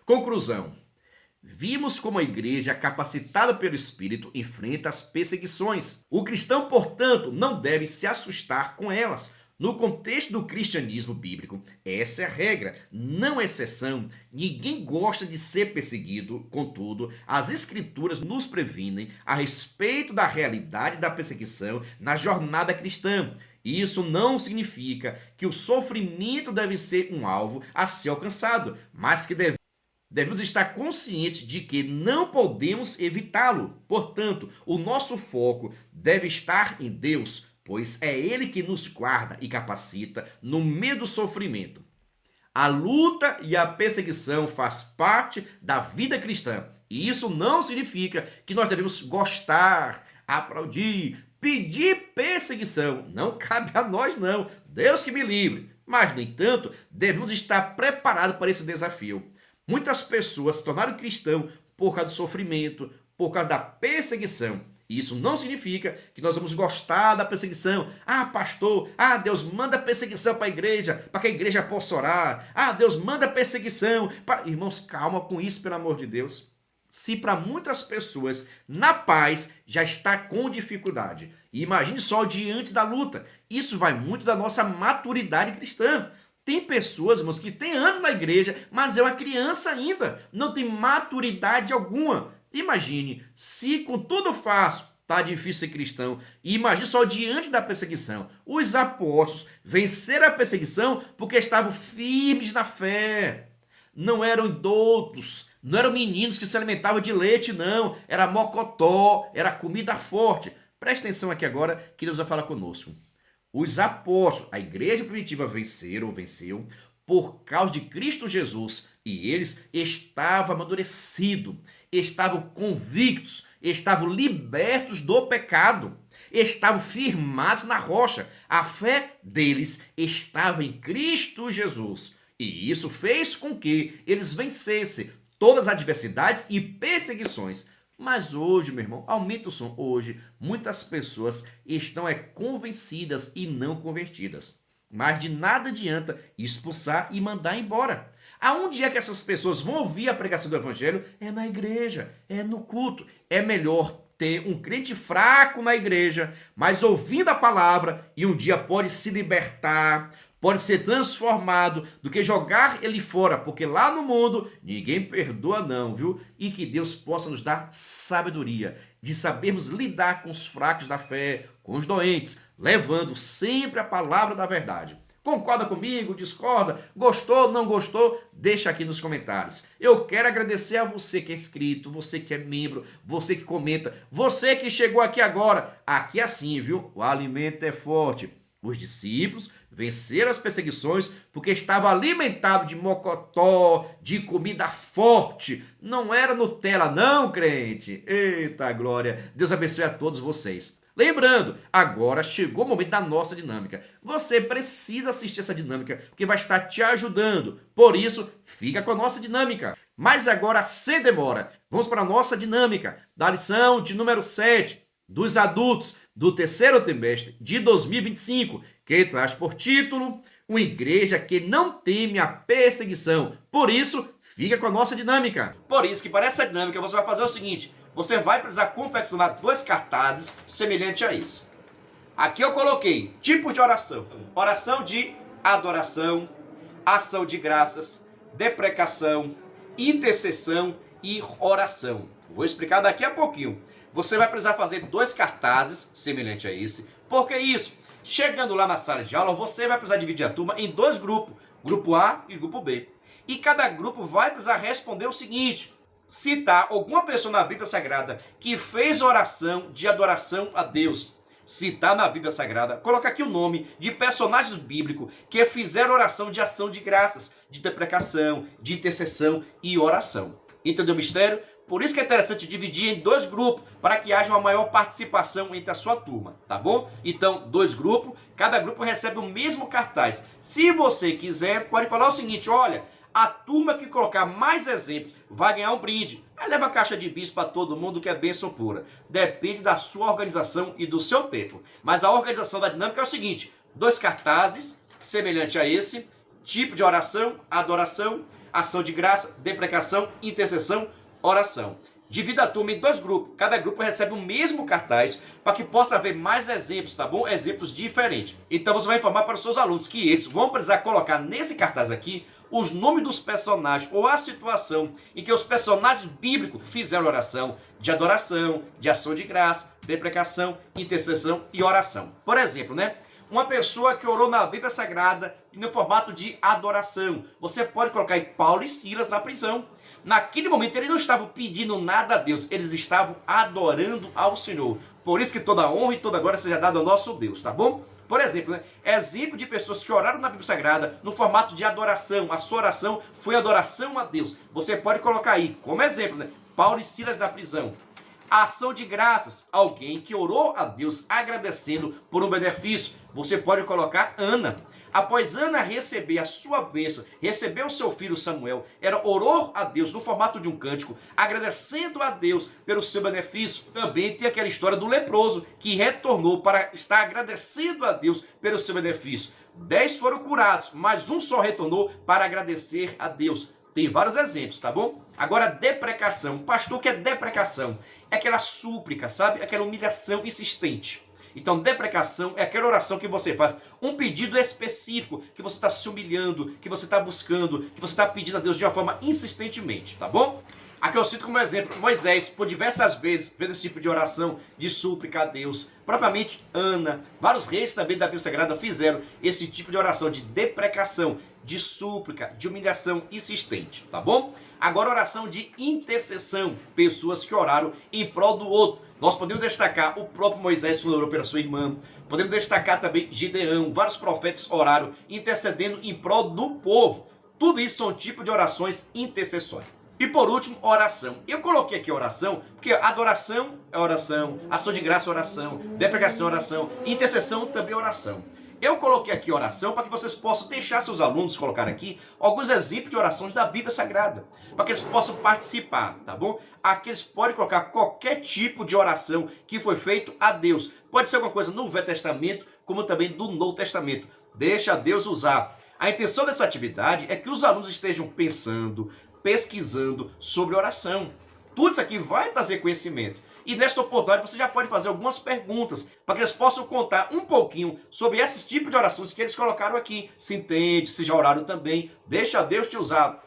Conclusão. Vimos como a igreja, capacitada pelo Espírito, enfrenta as perseguições. O cristão, portanto, não deve se assustar com elas. No contexto do cristianismo bíblico, essa é a regra, não exceção. Ninguém gosta de ser perseguido, contudo, as escrituras nos previnem a respeito da realidade da perseguição na jornada cristã. Isso não significa que o sofrimento deve ser um alvo a ser alcançado, mas que devemos estar conscientes de que não podemos evitá-lo. Portanto, o nosso foco deve estar em Deus, pois é Ele que nos guarda e capacita no meio do sofrimento. A luta e a perseguição faz parte da vida cristã. E isso não significa que nós devemos gostar, aplaudir, pedir perseguição. Não cabe a nós, não. Deus que me livre. Mas, no entanto, devemos estar preparados para esse desafio. Muitas pessoas se tornaram cristãos por causa do sofrimento, por causa da perseguição. E isso não significa que nós vamos gostar da perseguição. Ah, pastor, Deus manda perseguição para a igreja, para que a igreja possa orar. Deus manda perseguição. Irmãos, calma com isso, pelo amor de Deus. Se para muitas pessoas, na paz, já está com dificuldade. E imagine só diante da luta. Isso vai muito da nossa maturidade cristã. Tem pessoas, irmãos, que têm anos na igreja, mas é uma criança ainda. Não tem maturidade alguma. Imagine, se com tudo fácil está difícil ser cristão, e imagine só diante da perseguição. Os apóstolos venceram a perseguição porque estavam firmes na fé. Não eram doutos, não eram meninos que se alimentavam de leite, não. Era mocotó, era comida forte. Preste atenção aqui agora que Deus vai falar conosco. Os apóstolos, a igreja primitiva venceu por causa de Cristo Jesus. E eles estavam amadurecidos, estavam convictos, estavam libertos do pecado, estavam firmados na rocha. A fé deles estava em Cristo Jesus. E isso fez com que eles vencessem todas as adversidades e perseguições. Mas hoje, meu irmão, aumenta o som. Hoje, muitas pessoas estão convencidas e não convertidas. Mas de nada adianta expulsar e mandar embora. Aonde é que essas pessoas vão ouvir a pregação do evangelho? É na igreja, é no culto. É melhor ter um crente fraco na igreja, mas ouvindo a palavra e um dia pode se libertar, pode ser transformado, do que jogar ele fora, porque lá no mundo ninguém perdoa não, viu? E que Deus possa nos dar sabedoria de sabermos lidar com os fracos da fé, com os doentes, levando sempre a palavra da verdade. Concorda comigo? Discorda? Gostou? Não gostou? Deixa aqui nos comentários. Eu quero agradecer a você que é inscrito, você que é membro, você que comenta, você que chegou aqui agora. Aqui é assim, viu? O alimento é forte. Os discípulos venceram as perseguições porque estavam alimentados de mocotó, de comida forte. Não era Nutella, não, crente. Eita glória. Deus abençoe a todos vocês. Lembrando, agora chegou o momento da nossa dinâmica. Você precisa assistir essa dinâmica, porque vai estar te ajudando. Por isso, fica com a nossa dinâmica. Mas agora, sem demora, vamos para a nossa dinâmica da lição de número 7 dos adultos do terceiro trimestre de 2025, que traz por título Uma Igreja que não teme a perseguição. Por isso, fica com a nossa dinâmica. Por isso que para essa dinâmica você vai fazer o seguinte: você vai precisar confeccionar 2 cartazes semelhantes a isso. Aqui eu coloquei tipos de oração. Oração de adoração, ação de graças, deprecação, intercessão e oração. Vou explicar daqui a pouquinho. Você vai precisar fazer 2 cartazes semelhantes a esse. Por que isso? Chegando lá na sala de aula, você vai precisar dividir a turma em 2 grupos. Grupo A e grupo B. E cada grupo vai precisar responder o seguinte: citar alguma pessoa na Bíblia Sagrada que fez oração de adoração a Deus. Citar na Bíblia Sagrada, coloca aqui o nome de personagens bíblicos que fizeram oração de ação de graças, de deprecação, de intercessão e oração. Entendeu o mistério? Por isso que é interessante dividir em 2 grupos, para que haja uma maior participação entre a sua turma, tá bom? Então, 2 grupos, cada grupo recebe o mesmo cartaz. Se você quiser, pode falar o seguinte: olha, a turma que colocar mais exemplos vai ganhar um brinde. Aí leva a caixa de bis para todo mundo, que é bênção pura. Depende da sua organização e do seu tempo. Mas a organização da dinâmica é o seguinte: 2 cartazes, semelhante a esse, tipo de oração, adoração, ação de graça, deprecação, intercessão, oração. Divida a turma em 2 grupos. Cada grupo recebe o mesmo cartaz para que possa haver mais exemplos, tá bom? Exemplos diferentes. Então você vai informar para os seus alunos que eles vão precisar colocar nesse cartaz aqui os nomes dos personagens ou a situação em que os personagens bíblicos fizeram oração de adoração, de ação de graça, deprecação, intercessão e oração. Por exemplo, né? Uma pessoa que orou na Bíblia Sagrada no formato de adoração. Você pode colocar aí Paulo e Silas na prisão. Naquele momento eles não estavam pedindo nada a Deus, eles estavam adorando ao Senhor. Por isso que toda honra e toda glória seja dada ao nosso Deus, tá bom? Por exemplo, né? Exemplo de pessoas que oraram na Bíblia Sagrada no formato de adoração. A sua oração foi adoração a Deus. Você pode colocar aí, como exemplo, né? Paulo e Silas na prisão. A ação de graças, alguém que orou a Deus agradecendo por um benefício. Você pode colocar Ana. Após Ana receber a sua bênção, receber o seu filho Samuel, ela orou a Deus no formato de um cântico, agradecendo a Deus pelo seu benefício. Também tem aquela história do leproso, que retornou para estar agradecendo a Deus pelo seu benefício. 10 foram curados, mas um só retornou para agradecer a Deus. Tem vários exemplos, tá bom? Agora, deprecação. Pastor, o que é deprecação? É aquela súplica, sabe? Aquela humilhação insistente. Então, deprecação é aquela oração que você faz, um pedido específico, que você está se humilhando, que você está buscando, que você está pedindo a Deus de uma forma insistentemente, tá bom? Aqui eu cito como exemplo, Moisés, por diversas vezes, fez esse tipo de oração, de súplica a Deus. Propriamente Ana, vários reis também da Bíblia Sagrada fizeram esse tipo de oração de deprecação, de súplica, de humilhação insistente, tá bom? Agora, oração de intercessão, pessoas que oraram em prol do outro. Nós podemos destacar o próprio Moisés que orou pela sua irmã. Podemos destacar também Gideão. Vários profetas oraram intercedendo em prol do povo. Tudo isso são tipos de orações intercessórias. E por último, oração. Eu coloquei aqui oração, porque adoração é oração, ação de graça é oração, deprecação é oração, intercessão também é oração. Eu coloquei aqui oração para que vocês possam deixar seus alunos colocar aqui alguns exemplos de orações da Bíblia Sagrada, para que eles possam participar, tá bom? Aqui eles podem colocar qualquer tipo de oração que foi feito a Deus. Pode ser alguma coisa no Velho Testamento, como também do Novo Testamento. Deixa Deus usar. A intenção dessa atividade é que os alunos estejam pensando, pesquisando sobre oração. Tudo isso aqui vai trazer conhecimento. E nesta oportunidade você já pode fazer algumas perguntas para que eles possam contar um pouquinho sobre esses tipos de orações que eles colocaram aqui. Se entende, se já oraram também. Deixa Deus te usar.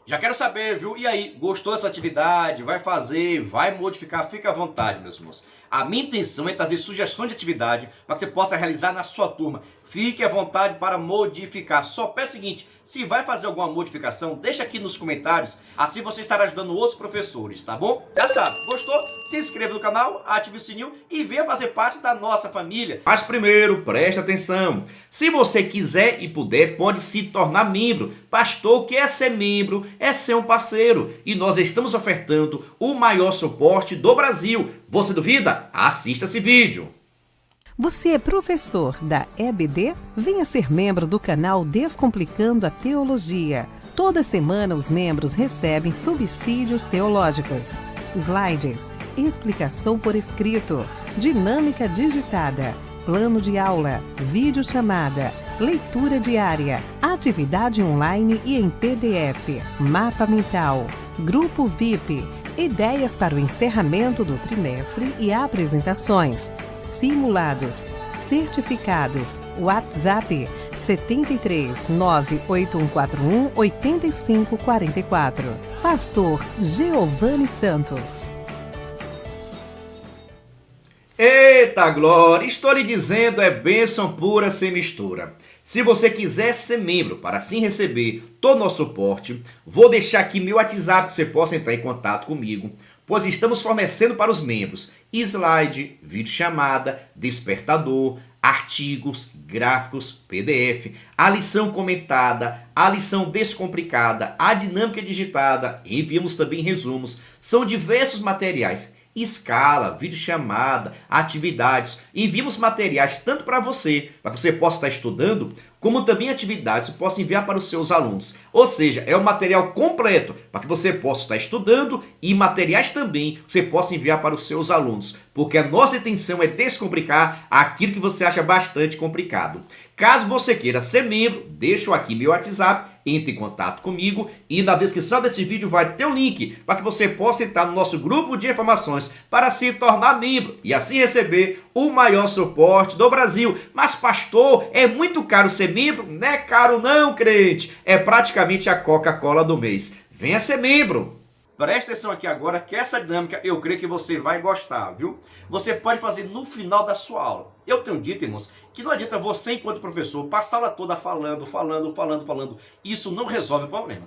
Já quero saber, viu? E aí, gostou dessa atividade? Vai fazer? Vai modificar? Fica à vontade, meus irmãos. A minha intenção é trazer sugestões de atividade para que você possa realizar na sua turma. Fique à vontade para modificar. Só peço o seguinte, se vai fazer alguma modificação, deixa aqui nos comentários. Assim você estará ajudando outros professores, tá bom? Já sabe, gostou? Se inscreva no canal, ative o sininho e venha fazer parte da nossa família. Mas primeiro, preste atenção. Se você quiser e puder, pode se tornar membro. Pastor, o que é ser membro? É ser um parceiro. E nós estamos ofertando o maior suporte do Brasil. Você duvida? Assista esse vídeo. Você é professor da EBD? Venha ser membro do canal Descomplicando a Teologia. Toda semana os membros recebem subsídios teológicos, slides, explicação por escrito, dinâmica digitada, plano de aula, videochamada, leitura diária, atividade online e em PDF, mapa mental, grupo VIP, ideias para o encerramento do trimestre e apresentações, simulados, certificados, WhatsApp 73 98141 8544. Pastor Giovanni Santos. Eita glória, estou lhe dizendo, é bênção pura sem mistura. Se você quiser ser membro para assim receber todo o nosso suporte, vou deixar aqui meu WhatsApp para que você possa entrar em contato comigo, pois estamos fornecendo para os membros slide, videochamada, despertador, artigos, gráficos, PDF, a lição comentada, a lição descomplicada, a dinâmica digitada, enviamos também resumos, são diversos materiais. Escala, videochamada, atividades, enviamos materiais tanto para você que você possa estar estudando, como também atividades que posso enviar para os seus alunos. Ou seja, é um material completo para que você possa estar estudando e materiais também você possa enviar para os seus alunos, porque a nossa intenção é descomplicar aquilo que você acha bastante complicado. Caso você queira ser membro, deixo aqui meu WhatsApp, entre em contato comigo e na descrição desse vídeo vai ter um link para que você possa entrar no nosso grupo de informações para se tornar membro e assim receber o maior suporte do Brasil. Mas pastor, é muito caro ser membro? Não é caro não, crente. É praticamente a Coca-Cola do mês. Venha ser membro. Presta atenção aqui agora que essa dinâmica eu creio que você vai gostar, viu? Você pode fazer no final da sua aula. Eu tenho dito, irmãos, que não adianta você, enquanto professor, passar a aula toda falando. Isso não resolve o problema.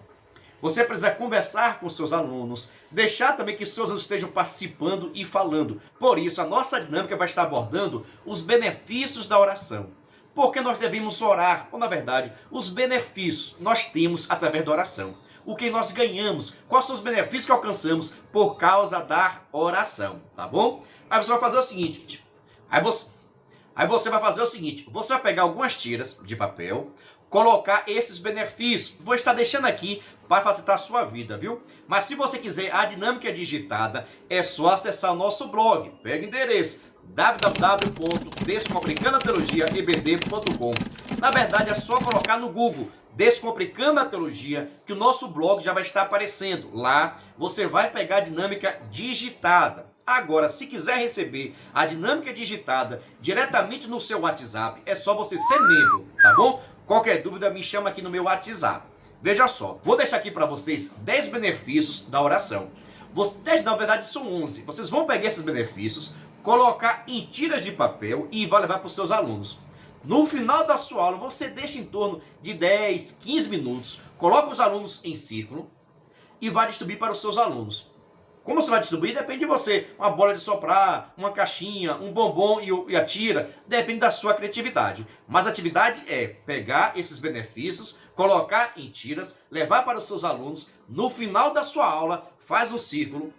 Você precisa conversar com seus alunos, deixar também que seus alunos estejam participando e falando. Por isso, a nossa dinâmica vai estar abordando os benefícios da oração. Por que nós devemos orar? Ou, na verdade, os benefícios nós temos através da oração. O que nós ganhamos, quais são os benefícios que alcançamos por causa da oração, tá bom? Aí você vai fazer o seguinte, você vai pegar algumas tiras de papel, colocar esses benefícios. Vou estar deixando aqui para facilitar a sua vida, viu? Mas se você quiser a dinâmica digitada, é só acessar o nosso blog. Pega o endereço www.descomplicandoateologiaebd.com. Na verdade, é só colocar no Google Descomplicando a Teologia, que o nosso blog já vai estar aparecendo. Lá você vai pegar a dinâmica digitada. Agora, se quiser receber a dinâmica digitada diretamente no seu WhatsApp, é só você ser membro, tá bom? Qualquer dúvida, me chama aqui no meu WhatsApp. Veja só, vou deixar aqui para vocês 10 benefícios da oração. 10, na verdade, são 11. Vocês vão pegar esses benefícios, colocar em tiras de papel e vai levar para os seus alunos. No final da sua aula, você deixa em torno de 10, 15 minutos, coloca os alunos em círculo e vai distribuir para os seus alunos. Como você vai distribuir? Depende de você. Uma bola de soprar, uma caixinha, um bombom e a tira. Depende da sua criatividade. Mas a atividade é pegar esses benefícios, colocar em tiras, levar para os seus alunos. No final da sua aula, faz um círculo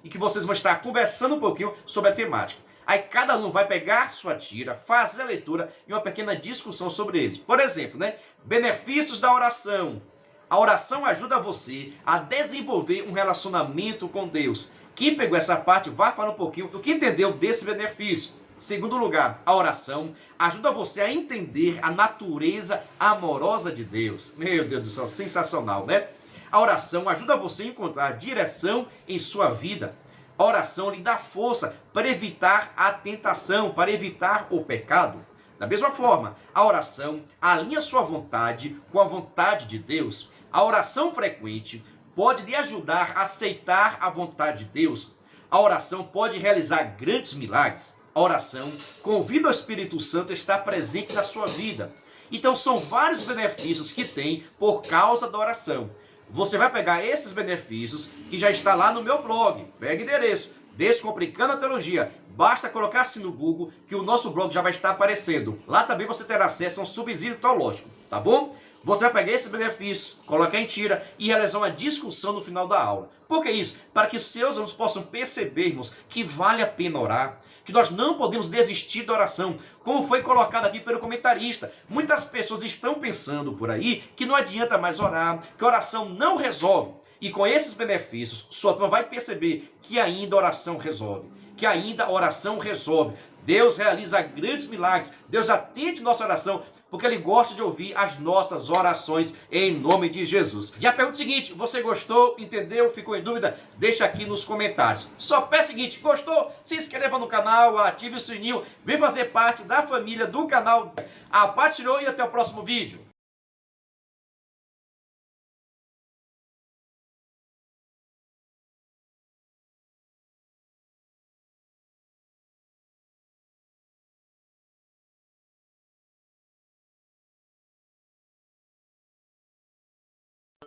e que vocês vão estar conversando um pouquinho sobre a temática. Aí cada aluno vai pegar sua tira, fazer a leitura e uma pequena discussão sobre eles. Por exemplo, benefícios da oração. A oração ajuda você a desenvolver um relacionamento com Deus. Quem pegou essa parte vai falar um pouquinho do que entendeu desse benefício. Segundo lugar, a oração ajuda você a entender a natureza amorosa de Deus. Meu Deus do céu, sensacional, né? A oração ajuda você a encontrar direção em sua vida. A oração lhe dá força para evitar a tentação, para evitar o pecado. Da mesma forma, a oração alinha sua vontade com a vontade de Deus. A oração frequente pode lhe ajudar a aceitar a vontade de Deus. A oração pode realizar grandes milagres. A oração convida o Espírito Santo a estar presente na sua vida. Então são vários benefícios que tem por causa da oração. Você vai pegar esses benefícios que já está lá no meu blog. Pega o endereço, Descomplicando a Teologia. Basta colocar assim no Google que o nosso blog já vai estar aparecendo. Lá também você terá acesso a um subsídio teológico, tá bom? Você vai pegar esses benefícios, colocar em tira e realizar uma discussão no final da aula. Por que isso? Para que seus alunos possam perceber, irmãos, que vale a pena orar, que nós não podemos desistir da oração, como foi colocado aqui pelo comentarista. Muitas pessoas estão pensando por aí que não adianta mais orar, que a oração não resolve. E com esses benefícios, sua turma vai perceber que ainda a oração resolve, que ainda a oração resolve. Deus realiza grandes milagres, Deus atende nossa oração, porque Ele gosta de ouvir as nossas orações em nome de Jesus. Já pergunta o seguinte, você gostou, entendeu, ficou em dúvida? Deixa aqui nos comentários. Só peça o seguinte, gostou? Se inscreva no canal, ative o sininho, vem fazer parte da família do canal. A paz tirou e até o próximo vídeo.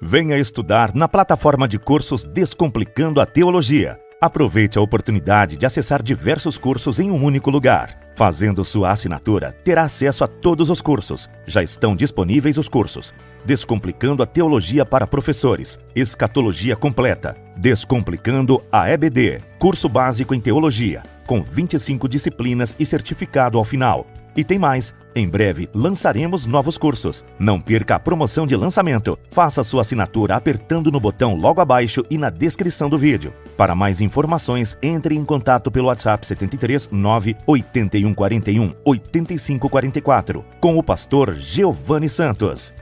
Venha estudar na plataforma de cursos Descomplicando a Teologia. Aproveite a oportunidade de acessar diversos cursos em um único lugar. Fazendo sua assinatura, terá acesso a todos os cursos. Já estão disponíveis os cursos Descomplicando a Teologia para Professores, Escatologia Completa, Descomplicando a EBD, curso básico em Teologia, com 25 disciplinas e certificado ao final. E tem mais, em breve lançaremos novos cursos. Não perca a promoção de lançamento. Faça sua assinatura apertando no botão logo abaixo e na descrição do vídeo. Para mais informações, entre em contato pelo WhatsApp 73 98141 8544 com o pastor Giovanni Santos.